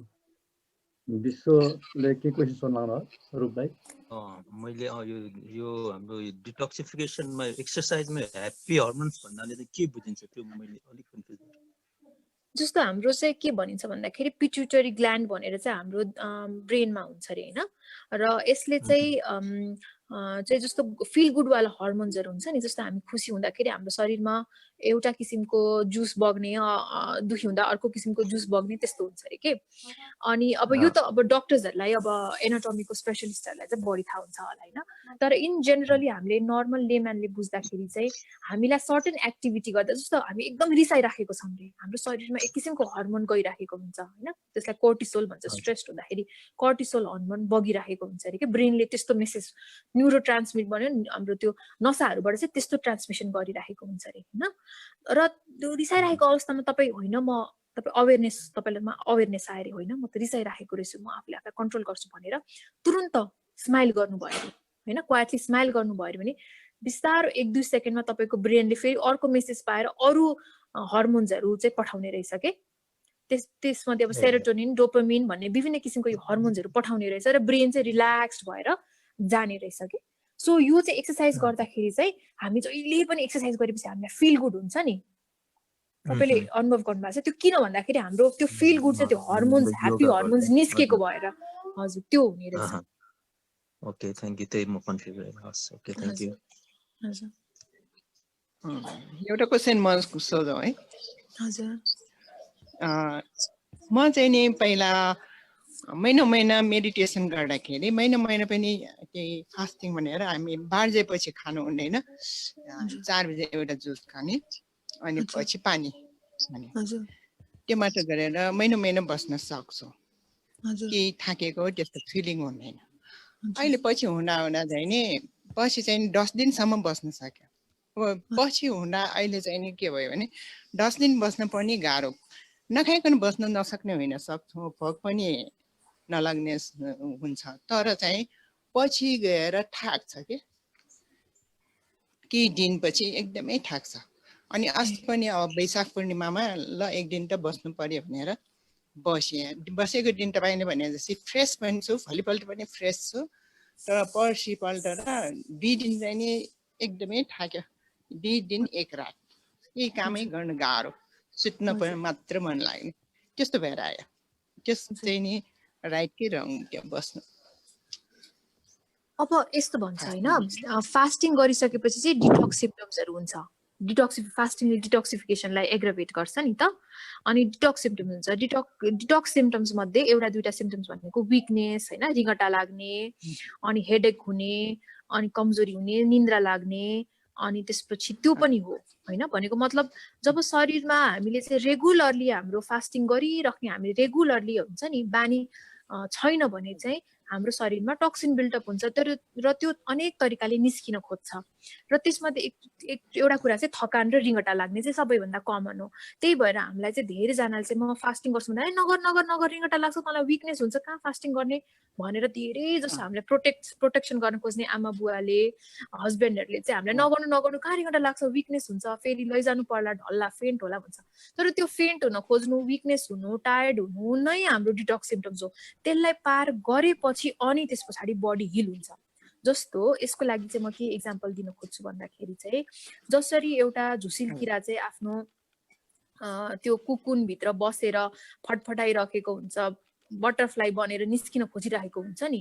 विश्वले के क्वेशन सोध्नु रूप भाइ? मैले यो हाम्रो डिटोक्सिफिकेसनमा एक्सरसाइजमा ह्याप्पी हर्मोन्स भन्नाले चाहिँ के बुझिन्छ त्यो मैले अलिक कन्फ्युज छु। जस्तो हाम्रो चाहिँ के भनिन्छ भन्दाखेरि पिट्युटरी ग्ल्यान्ड भनेर चाहिँ हाम्रो ब्रेनमा हुन्छ रे हैन, र यसले चाहिँ जस्तो फिल गुड वाला हर्मोन्सहरु हुन्छ नि, जस्तो हामी खुसी हुँदाखेरि हाम्रो शरीरमा एउटा किसिमको जुस बग्ने दुखी हुँदा अर्को किसिमको जुस बग्ने त्यस्तो हुन्छ अरे के। अनि अब यो त अब डक्टर्सहरूलाई अब एनाटोमीको स्पेसलिस्टहरूलाई चाहिँ बढी थाहा हुन्छ होला होइन, तर इन जेनरली हामीले नर्मल लेम्यानले बुझ्दाखेरि चाहिँ हामीलाई सर्टेन एक्टिभिटी गर्दा जस्तो हामी एकदम रिसाइराखेको छौँ रे, हाम्रो शरीरमा एक किसिमको हर्मोन गइराखेको हुन्छ होइन, त्यसलाई कोर्टिसोल भन्छ। स्ट्रेस्ड हुँदाखेरि कोर्टिसोल हर्मोन बगिराखेको हुन्छ अरे कि, ब्रेनले त्यस्तो मेसेज न्युरो ट्रान्समिट भन्यो हाम्रो त्यो नसाहरूबाट चाहिँ त्यस्तो ट्रान्समिसन गरिराखेको हुन्छ अरे होइन। र त्यो रिसाइरहेको अवस्थामा तपाईँ होइन तपाईँ तपाईँलाई अवेरनेस आएर होइन म त रिसाइराखेको रहेछु, म आफूले आफूलाई कन्ट्रोल गर्छु भनेर तुरुन्त स्माइल गर्नुभयो अरे होइन, क्वाइटली स्माइल गर्नुभयो भने बिस्तारो 1-2 सेकेन्डमा तपाईँको ब्रेनले फेरि अर्को मेसेज पाएर अरू हर्मोन्सहरू चाहिँ पठाउने रहेछ के। त्यसमध्ये अब सेरोटोनिन, डोपामिन भन्ने विभिन्न किसिमको यो हर्मोन्सहरू पठाउने रहेछ र ब्रेन चाहिँ रिल्याक्स्ड भएर जाने रहेछ कि। सो यो चाहिँ एक्सर्साइज गर्दाखेरि चाहिँ हामी जहिले पनि एक्सर्साइज गरेपछि हामीलाई फिल गुड हुन्छ नि, तपाईँले अनुभव गर्नुभएको छ त्यो। किन भन्दाखेरि हाम्रो त्यो फिल गुड चाहिँ त्यो हर्मोन्स, ह्याप्पी हर्मोन्स निस्केको भएर हजुर त्यो हुने रहेछ। ओके थ्याङ्क यू, त्यही म कन्फ्युज भइरहेको छु। Okay thank you. हजुर एउटा क्वेसन म सोधौँ है। हजुर म चाहिँ नि पहिला महिना मेडिटेसन गर्दाखेरि महिना पनि केही फास्टिङ भनेर हामी 12 बजेपछि खानु हुँदैन, 4 बजे एउटा जुस खाने अनि पछि पानी खाने, त्यो मात्र गरेर महिना बस्न सक्छौँ, केही थाकेको त्यस्तो फिलिङ हुँदैन। अहिले पछि हुँदा चाहिँ नि पछि चाहिँ 10 दिनसम्म बस्न सक्यो। अब पछि हुँदा अहिले चाहिँ नि के भयो भने 10 दिन बस्न पनि गाह्रो, नखाइकन बस्न नसक्ने होइन, सक्छौँ, भोक पनि नलाग्ने हुन्छ, तर चाहिँ पछि गएर थाक्छ के, केही दिनपछि एकदमै थाक्छ। अनि अस्ति पनि अब वैशाख पूर्णिमामा ल 1 दिन त बस्नु पर्यो भनेर बसेको दिन तपाईँले भने जस्तै फ्रेस पनि छु, भोलिपल्ट पनि फ्रेस छु, तर पर्सिपल्ट र 2 दिन चाहिँ नि एकदमै थाक्यो, 2 दिन 1 रात केही कामै गर्न गाह्रो, सुत्न पनि मात्र मन लाग्ने त्यस्तो भएर आयो। त्यस चाहिँ नि राइट कि रङ त्यो बस्नु। अब यस्तो भन्छ होइन, फास्टिङ गरिसकेपछि चाहिँ डिटक्स सिम्पटम्सहरू हुन्छ। फास्टिङले डिटक्सिफिकेसनलाई एग्राभेट गर्छ नि त। अनि डिटक्स सिम्पटम्स हुन्छ, डिटक्स सिम्पटम्स मध्ये एउटा दुईटा सिम्पटम्स भनेको विकनेस होइन, रिगटा लाग्ने, अनि हेडेक हुने, अनि कमजोरी हुने, निन्द्रा लाग्ने, अनि त्यसपछि त्यो पनि हो होइन। भनेको मतलब जब शरीरमा हामीले चाहिँ रेगुलरली हाम्रो फास्टिङ गरिराख्ने, हामीले रेगुलरली हुन्छ नि बानी छैन भने चाहिँ हाम्रो शरीरमा टक्सिन बिल्डअप हुन्छ, र त्यो अनेक तरिकाले निस्किन खोज्छ। र त्यसमध्ये एउटा कुरा चाहिँ थकान र रिङ्गटा लाग्ने चाहिँ सबैभन्दा कमन हो। त्यही भएर हामीलाई चाहिँ धेरैजनाले चाहिँ म फास्टिङ गर्छु भन्दा नगर रिङ्गटा लाग्छ, तँलाई विकनेस हुन्छ, कहाँ फास्टिङ गर्ने भनेर धेरै जस्तो हामीलाई प्रोटेक्सन गर्न खोज्ने आमा बुवाले, हस्बेन्डहरूले चाहिँ हामीलाई नगर्नु कहाँ रिङ्गटा लाग्छ, विकनेस हुन्छ, फेरि लैजानु पर्ला, ढल्ला, फेन्ट होला भन्छ। तर त्यो फेन्ट हुन खोज्नु, विकनेस हुनु, टायर्ड हुनु नै हाम्रो डिटक्स सिम्पटम्स हो। त्यसलाई पार गरेपछि अनि त्यस पछाडि बडी हिल हुन्छ। जस्तो यसको लागि चाहिँ म के इक्जाम्पल दिन खोज्छु भन्दाखेरि चाहिँ जसरी एउटा झुसिल किरा चाहिँ आफ्नो त्यो कुकुनभित्र बसेर फटफटाइरहेको हुन्छ, बटरफ्लाई बनेर निस्किन खोजिरहेको हुन्छ नि,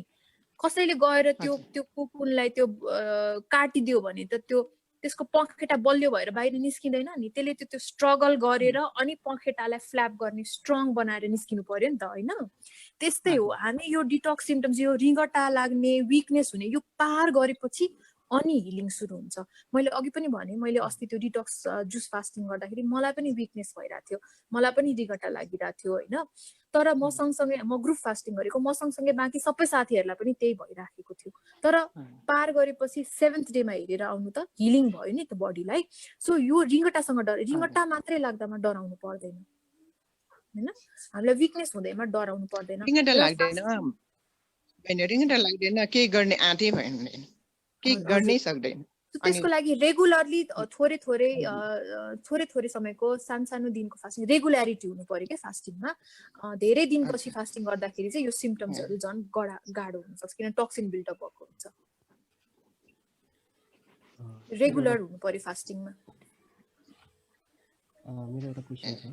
कसैले गएर त्यो कुकुनलाई त्यो काटिदियो भने त त्यसको पखेटा बलियो भएर बाहिर निस्किँदैन नि, त्यसले त्यो स्ट्रगल गरेर अनि पखेटालाई फ्ल्याप गर्ने स्ट्रङ बनाएर निस्किनु पर्यो नि त होइन। त्यस्तै हो, हामी यो डिटक्स सिम्पटम्स, यो रिङ्गटा लाग्ने, विकनेस हुने, यो पार गरेपछि अनि हिलिङ सुरु हुन्छ। मैले अघि पनि भने, मैले अस्ति त्यो डिटक्स जुस फास्टिङ गर्दाखेरि मलाई पनि विकनेस भइरहेको थियो, मलाई पनि रिङ्गटा लागिरहेको थियो होइन। तर म सँगसँगै म ग्रुप फास्टिङ गरेको, म सँगसँगै बाँकी सबै साथीहरूलाई पनि त्यही भइराखेको थियो। तर पार गरेपछि 7th डेमा हेरेर आउनु त हिलिङ भयो नि त बडीलाई। सो यो रिङ्गटासँग रिङ्गटा मात्रै लाग्दामा डराउनु पर्दैन होइन, हामीलाई विकनेस हुँदैमा डराउनु पर्दैन। रिङ्गटा लाग्दैन, केही गर्ने आँटै भएन, केही गर्नै सक्दैन। त्यसको लागि रेगुलरली थोरै समयको सानो दिनको फास्टिङ, रेगुल्यारिटी हुनु पर्यो क्या फास्टिङमा। धेरै दिनपछि फास्टिङ गर्दाखेरि चाहिँ यो सिम्पटम्सहरू झन् गाढो हुन सक्छ, किन टक्सिन बिल्डअप भएको हुन्छ। रेगुलर हुनु पर्यो फास्टिङमा। मेरो एउटा क्वेसन छ,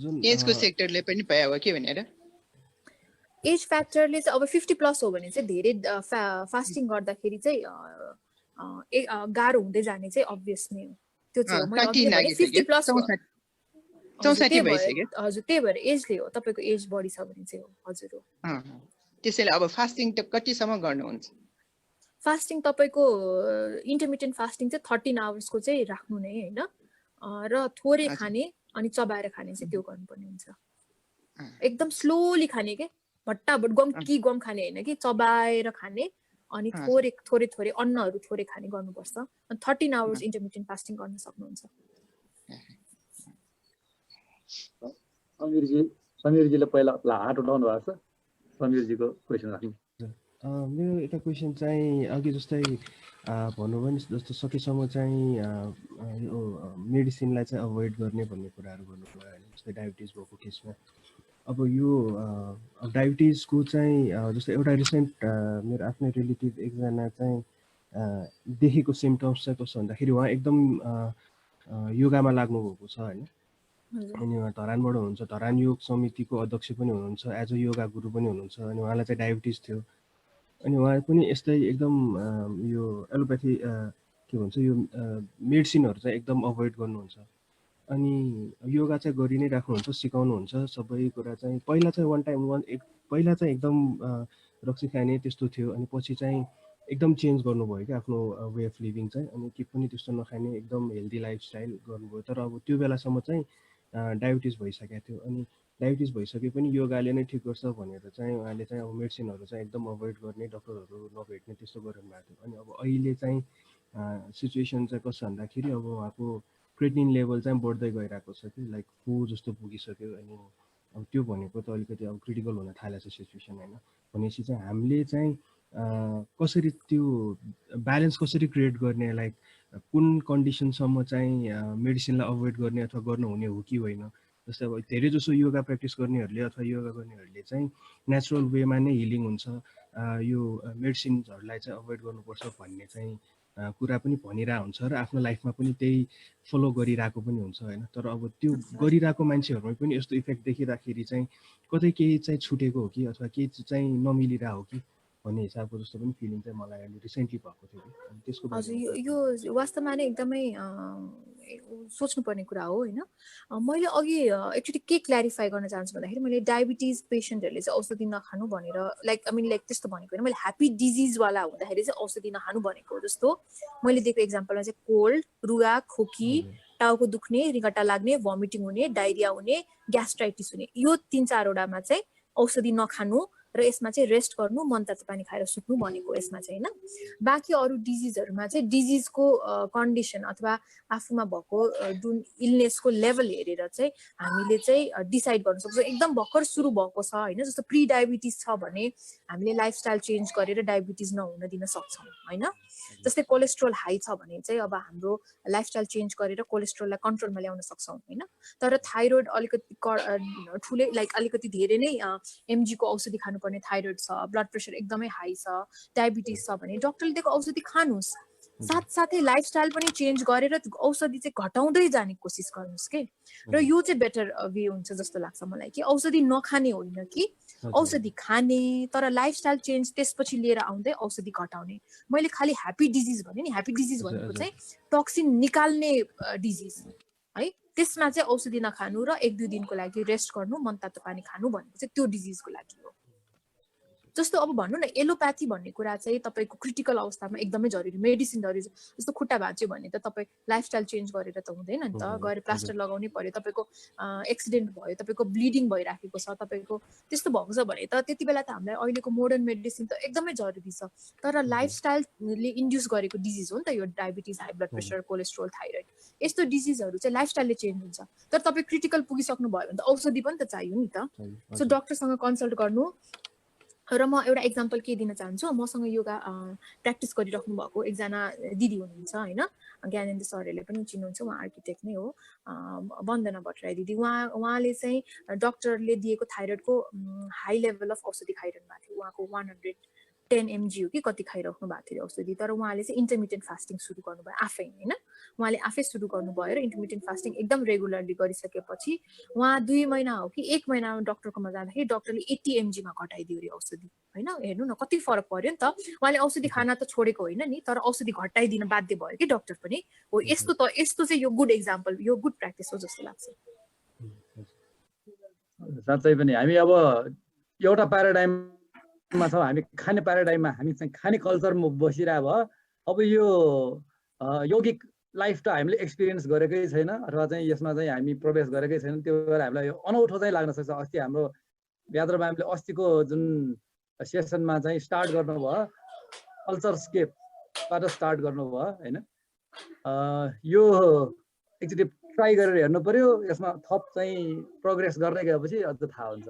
जुन एजको सेक्टरले पनि पायो हो के भनेर। एज फ्याक्टरले चाहिँ अब 50+ हो भने चाहिँ धेरै फास्टिङ गर्दाखेरि चाहिँ गाह्रो हुँदै जाने चाहिँ अभियस नै हो। त्यो चाहिँ हो मैले साठी अघि नै भने नागिसक्यो 50 प्लस 64 भइसक्यो हजुर त्यही भएर एजले हो तपाईको एज बढी छ भने चाहिँ हो हजुर हो त्यसैले अब फास्टिङ त कतिसम्म गर्नुहुन्छ फास्टिङ तपाईको इन्टरमिटेन्ट फास्टिङ चाहिँ 13 आवर्सको चाहिँ राख्नु नै हैन र थोरै खाने अनि चबाएर खाने चाहिँ त्यो गर्नुपर्ने हुन्छ एकदम स्लोली खाने के भट्टाभट गम खाने हैन कि चबाएर खाने अनि थोरै अन्नहरू थोरै खाने गर्नुपर्छ अनि 13 आवर्स इन्टरमिटेन्ट फास्टिङ गर्न सक्नुहुन्छ समीरजीले पहिला हात उठाउनु भएको छ समीरजीको क्वेसन राख्नु मेरो एउटा क्वेसन चाहिँ अघि जस्तै भन्नुभयो नि जस्तो सकेसम्म चाहिँ यो मेडिसिनलाई चाहिँ अभोइड गर्ने भन्ने कुराहरू गर्नुभयो होइन जस्तै डायबिटिज भएको केसमा अब यो डायबिटिजको चाहिँ जस्तो एउटा रिसेन्ट मेरो आफ्नै रिलेटिभ एकजना चाहिँ देखेको सिम्टम्स चाहिँ कस्तो भन्दाखेरि उहाँ एकदम योगामा लाग्नुभएको छ होइन अनि उहाँ धरानबाट हुनुहुन्छ धरान योग समितिको अध्यक्ष पनि हुनुहुन्छ एज अ योगा गुरु पनि हुनुहुन्छ अनि उहाँलाई चाहिँ डायबिटिज थियो अनि उहाँ पनि यस्तै एकदम यो एलोप्याथी के भन्छ यो मेडिसिनहरू चाहिँ एकदम अभोइड गर्नुहुन्छ अनि योगा चाहिँ गरि नै राख्नुहुन्छ सिकाउनुहुन्छ सबै कुरा चाहिँ पहिला चाहिँ पहिला चाहिँ एकदम रक्सी खाने त्यस्तो थियो अनि पछि चाहिँ एकदम चेन्ज गर्नुभयो कि आफ्नो वे अफ लिभिङ चाहिँ अनि के पनि त्यस्तो नखाने एकदम हेल्दी लाइफस्टाइल गर्नुभयो तर अब त्यो बेलासम्म चाहिँ डायबिटिज भइसकेको थियो अनि डायबिटिज भइसके पनि योगाले नै ठिक गर्छ भनेर चाहिँ उहाँले चाहिँ अब मेडिसिनहरू चाहिँ एकदम अभोइड गर्ने डक्टरहरू नभेट्ने त्यस्तो गर्नु भएको थियो अनि अब अहिले चाहिँ सिचुएसन चाहिँ कस्तो भन्दाखेरि अब उहाँको क्रिएटिनिन लेभल चाहिँ बढ्दै गइरहेको छ कि लाइक 4 जस्तो पुगिसक्यो अनि अब त्यो भनेको त अलिकति अब क्रिटिकल हुन थालेको छ सिचुएसन होइन भनेपछि चाहिँ हामीले चाहिँ कसरी त्यो ब्यालेन्स कसरी क्रिएट गर्ने लाइक कुन कन्डिसनसम्म चाहिँ मेडिसिनलाई अभोइड गर्ने अथवा गर्नुहुने हो कि होइन जस्तै अब धेरै जसो योगा प्र्याक्टिस गर्नेहरूले अथवा योगा गर्नेहरूले चाहिँ नेचुरल वेमा नै हिलिङ हुन्छ यो मेडिसिन्सहरूलाई चाहिँ अभोइड गर्नुपर्छ भन्ने चाहिँ कुरा पनि भनिरहेको हुन्छ र आफ्नो लाइफमा पनि त्यही फलो गरिरहेको पनि हुन्छ होइन तर अब त्यो गरिरहेको मान्छेहरूमा पनि यस्तो इफेक्ट देखिँदाखेरि चाहिँ कतै केही चाहिँ छुटेको हो कि अथवा केही चाहिँ नमिलिरहेको हो कि भन्ने हिसाबको जस्तो पनि फिलिङ चाहिँ मलाई अहिले रिसेन्टली भएको थियो अनि त्यसको हजुर यो वास्तवमा नै एकदमै सोच्नुपर्ने कुरा हो होइन मैले अघि एक्चुअली के क्ल्यारिफाई गर्न चाहन्छु भन्दाखेरि मैले डायबिटिज पेसेन्टहरूले चाहिँ औषधि नखानु भनेर लाइक त्यस्तो भनेको होइन मैले ह्याप्पी डिजिजवाला हुँदाखेरि चाहिँ औषधि नखानु भनेको जस्तो मैले दिएको एक्जाम्पलमा चाहिँ कोल्ड रुगा खोकी टाउको दुख्ने रिगटा लाग्ने भमिटिङ हुने डायरिया हुने ग्यास्ट्राइटिस हुने यो 3-4 वटामा चाहिँ औषधि नखानु र यसमा चाहिँ रेस्ट गर्नु मन तातो पानी खाएर सुत्नु भनेको यसमा चाहिँ होइन बाँकी अरू डिजिजहरूमा चाहिँ डिजिजको कन्डिसन अथवा आफूमा भएको जुन इलनेसको लेभल हेरेर चाहिँ हामीले चाहिँ डिसाइड गर्न सक्छौँ एकदम भर्खर सुरु भएको छ होइन जस्तो प्री डायबिटिज छ भने हामीले लाइफस्टाइल चेन्ज गरेर डायबिटिज नहुन दिन सक्छौँ होइन जस्तै कोलेस्ट्रोल हाई छ भने चाहिँ अब हाम्रो लाइफस्टाइल चेन्ज गरेर कोलेस्ट्रोललाई कन्ट्रोलमा ल्याउन सक्छौँ होइन तर थाइरोइड अलिकति ठुलै लाइक अलिकति धेरै नै एमजीको औषधि खानुपर्ने थाइरोइड छ ब्लड प्रेसर एकदमै हाई छ डायबिटिज छ भने डक्टरले दिएको औषधि खानुहोस् साथसाथै लाइफस्टाइल पनि चेन्ज गरेर औषधि चाहिँ घटाउँदै जाने कोसिस गर्नुहोस् के र यो चाहिँ बेटर वे हुन्छ जस्तो लाग्छ मलाई कि औषधि नखाने होइन कि औषधि खाने तर लाइफस्टाइल चेन्ज त्यसपछि लिएर आउँदै औषधि घटाउने मैले खालि ह्याप्पी डिजिज भने नि ह्याप्पी डिजिज भनेको चाहिँ टक्सिन निकाल्ने डिजिज है त्यसमा चाहिँ औषधि नखानु र 1-2 दिनको लागि रेस्ट गर्नु मन तातो पानी खानु भनेको चाहिँ त्यो डिजिजको लागि हो जस्तो अब भन्नु न एलोप्याथी भन्ने कुरा चाहिँ तपाईको क्रिटिकल अवस्थामा एकदमै जरुरी मेडिसिनहरु जस्तो खुट्टा भाँच्यो भने त तपाई लाइफस्टाइल चेन्ज गरेर त हुँदैन नि त गएर प्लास्टर लगाउनै पर्यो तपाईको एक्सिडेन्ट भयो तपाईको ब्लिडिङ भइराखेको छ तपाईको त्यस्तो भएको छ भने त त्यतिबेला त हामीलाई अहिलेको मोडर्न मेडिसिन त एकदमै जरुरी छ तर लाइफस्टाइलले इन्ड्युस गरेको डिजिज हो नि त यो diabetes high blood pressure cholesterol thyroid यस्तो डिजिजहरु चाहिँ लाइफस्टाइलले चेन्ज हुन्छ तर तपाई क्रिटिकल पुगिसक्नु भयो भने त औषधि पनि त चाहियो नि त सो डाक्टरसँग कन्सल्ट गर्नु र म एउटा एक्जाम्पल के दिन चाहन्छु मसँग योगा प्र्याक्टिस गरिराख्नु भएको एकजना दिदी हुनुहुन्छ हैन ज्ञानेन्द्र सरहरूले पनि चिन्नुहुन्छ उहाँ आर्किटेक्ट नै हो वन्दना भट्टराई दिदी उहाँले चाहिँ डाक्टरले दिएको थाइरोइडको हाई लेभल अफ औषधि खाइरहनु भएको थियो उहाँको 10 mg हो कि कति खाइराख्नु भएको थियो औषधि, तर उहाँले चाहिँ इन्टरमिटेन्ट फास्टिङ सुरु गर्नुभयो आफै होइन। उहाँले आफै सुरु गर्नुभयो र इन्टरमिटेन्ट फास्टिङ एकदम रेगुलरली गरिसकेपछि उहाँ 2 महिना हो कि 1 महिनामा डक्टरकोमा जाँदाखेरि डक्टरले 80 mg मा घटाइदियो अरे औषधि होइन। हेर्नु न कति फरक पर्यो नि त। उहाँले औषधि खान त छोडेको होइन नि, तर औषधि घटाइदिन बाध्य भयो कि डक्टर पनि। हो यस्तो चाहिँ यो गुड एक्जाम्पल, यो गुड प्र्याक्टिस हो जस्तो लाग्छ। साँच्चै पनि हामी अब एउटा प्याराडाइममा छौँ, हामी खाने प्याराडाइममा हामी चाहिँ खाने कल्चरमा बसिरहेको भयो। अब यो यौगिक लाइफ त हामीले एक्सपिरियन्स गरेकै छैन अथवा चाहिँ यसमा चाहिँ हामी प्रवेश गरेकै छैन, त्यो भएर हामीलाई यो अनौठो चाहिँ लाग्न सक्छ। अस्ति हाम्रो यात्रा म्यामले अस्तिको जुन सेसनमा चाहिँ स्टार्ट गर्नुभयो कल्चरस्केपबाट स्टार्ट गर्नुभयो होइन। यो एकचोटि ट्राई गरेर हेर्नु पर्यो, यसमा थप चाहिँ प्रोग्रेस गर्दै गएपछि अझ थाहा हुन्छ।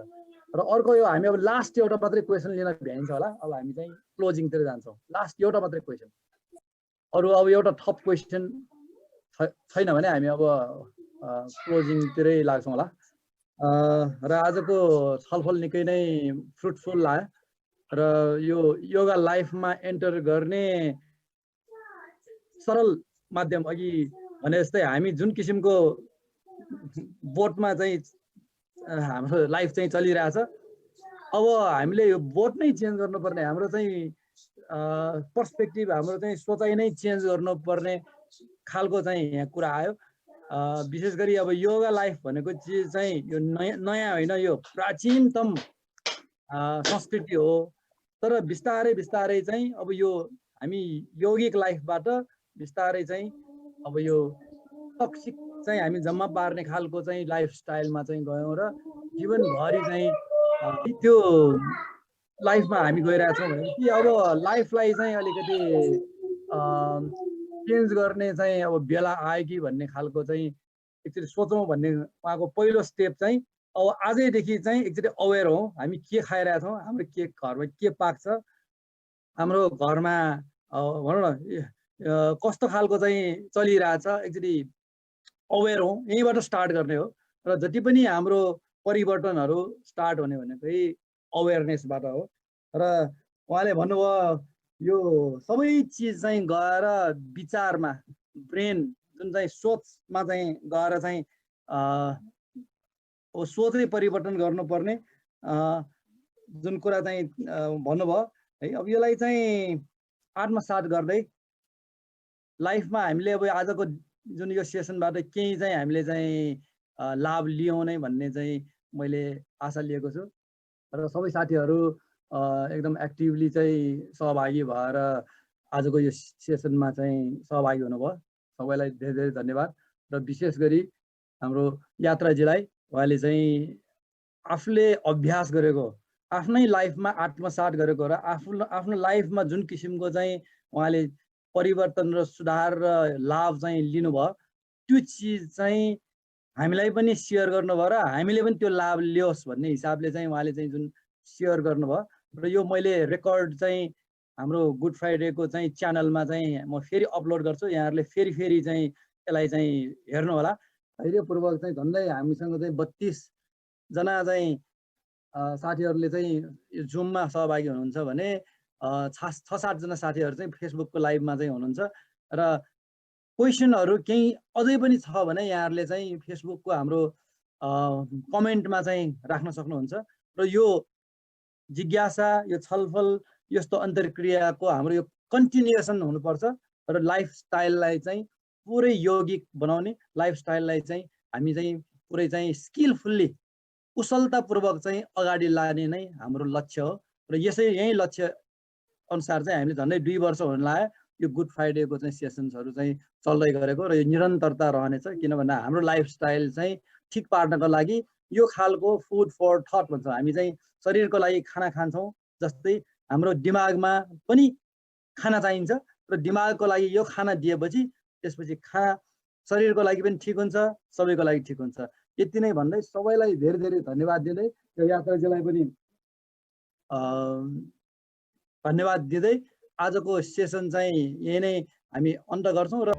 र अर्को यो हामी अब लास्ट एउटा मात्रै क्वेसन लिन भ्याइन्छ होला। अब हामी चाहिँ क्लोजिङतिर जान्छौँ। लास्ट एउटा मात्रै क्वेसन, अरू अब एउटा थप क्वेसन छैन भने हामी अब क्लोजिङतिरै लाग्छौँ होला। र आजको छलफल निकै नै फ्रुटफुल लाग्यो र यो योगा लाइफमा एन्टर गर्ने सरल माध्यम अघि भने जस्तै हामी जुन किसिमको बोटमा चाहिँ हाम्रो लाइफ चाहिँ चलिरहेछ, अब हामीले यो बोट नै चेन्ज गर्नुपर्ने, हाम्रो चाहिँ पर्सपेक्टिभ, हाम्रो चाहिँ सोचाइ नै चेन्ज गर्नुपर्ने खालको चाहिँ यहाँ कुरा आयो। विशेष गरी अब योगा लाइफ भनेको चिज चाहिँ यो नयाँ होइन, यो प्राचीनतम संस्कृति हो। तर बिस्तारै बिस्तारै चाहिँ अब यो हामी यौगिक लाइफबाट बिस्तारै चाहिँ अब यो टक्सिक चाहिँ हामी जम्मा पार्ने खालको चाहिँ लाइफस्टाइलमा चाहिँ गयौँ र जीवनभरि चाहिँ त्यो लाइफमा हामी गइरहेछौँ भनेपछि अब लाइफलाई चाहिँ अलिकति चेन्ज गर्ने चाहिँ अब बेला आयो कि भन्ने खालको चाहिँ एकचोटि सोचौँ भन्ने उहाँको पहिलो स्टेप चाहिँ अब आजैदेखि चाहिँ एकचोटि अवेर हौँ हामी के खाइरहेछौँ, हाम्रो के घरमा के पाक्छ, हाम्रो घरमा भनौँ न कस्तो खालको चाहिँ चलिरहेछ, एकचोटि अवेर हौँ। यहीँबाट स्टार्ट गर्ने हो र जति पनि हाम्रो परिवर्तनहरू स्टार्ट हुने भनेकै अवेरनेसबाट हो। र उहाँले भन्नुभयो यो सबै चिज चाहिँ गएर विचारमा, ब्रेन जुन चाहिँ सोचमा चाहिँ गएर चाहिँ सोचै परिवर्तन गर्नुपर्ने जुन कुरा चाहिँ भन्नुभयो है। अब यसलाई चाहिँ आत्मसात गर्दै लाइफमा हामीले अब आजको जुन यो सेसनबाट केही चाहिँ हामीले चाहिँ लाभ लियौँ नै भन्ने चाहिँ मैले आशा लिएको छु। र सबै साथीहरू एकदम एक्टिभली चाहिँ सहभागी भएर आजको यो सेसनमा चाहिँ सहभागी हुनुभयो। सबैलाई धेरै धेरै धन्यवाद। र विशेष गरी हाम्रो यात्राजीलाई, उहाँले चाहिँ आफूले अभ्यास गरेको, आफ्नै लाइफमा आत्मसात गरेको र आफ्नो लाइफमा जुन किसिमको चाहिँ उहाँले परिवर्तन र सुधार र लाभ चाहिँ लिनुभयो, त्यो चिज चाहिँ हामीलाई पनि सेयर गर्नुभयो र हामीले पनि त्यो लाभ लियोस् भन्ने हिसाबले चाहिँ उहाँले चाहिँ जुन सेयर गर्नुभयो। र यो मैले रेकर्ड चाहिँ हाम्रो गुड फ्राइडेको चाहिँ च्यानलमा चाहिँ म फेरि अपलोड गर्छु, यहाँहरूले फेरि फेरि चाहिँ यसलाई चाहिँ हेर्नु होला। धैर्यपूर्वक चाहिँ झन्डै हामीसँग चाहिँ 32 जना चाहिँ साथीहरूले चाहिँ जुममा सहभागी हुनुहुन्छ भने 6-7 जना साथीहरू चाहिँ फेसबुकको लाइभमा चाहिँ हुनुहुन्छ। र क्वेसनहरू केही अझै पनि छ भने यहाँहरूले चाहिँ फेसबुकको हाम्रो कमेन्टमा चाहिँ राख्न सक्नुहुन्छ। र यो जिज्ञासा, यो छलफल, यस्तो अन्तर्क्रियाको हाम्रो यो कन्टिन्युएसन हुनुपर्छ र लाइफस्टाइललाई चाहिँ पुरै यौगिक बनाउने, लाइफस्टाइललाई चाहिँ हामी चाहिँ पुरै चाहिँ स्किलफुल्ली कुशलतापूर्वक चाहिँ अगाडि लाने नै हाम्रो लक्ष्य हो। र यही लक्ष्य अनुसार चाहिँ हामीले झन्डै 2 वर्ष हुन लाग्यो यो गुड फ्राइडेको चाहिँ सेसन्सहरू चाहिँ चल्दै गरेको र यो निरन्तरता रहनेछ। किनभने हाम्रो लाइफस्टाइल चाहिँ ठिक पार्नको लागि यो खालको फुड फर थट भन्छ, हामी चाहिँ शरीरको लागि खाना खान्छौँ जस्तै हाम्रो दिमागमा पनि खाना चाहिन्छ र दिमागको लागि यो खाना दिएपछि त्यसपछि खाना शरीरको लागि पनि ठिक हुन्छ, सबैको लागि ठिक हुन्छ। यति नै भन्दै सबैलाई धेरै धेरै धन्यवाद दिँदै यो यात्राजीलाई पनि धन्यवाद दिँदै आजको सेसन चाहिँ यही नै हामी अन्त गर्छौँ र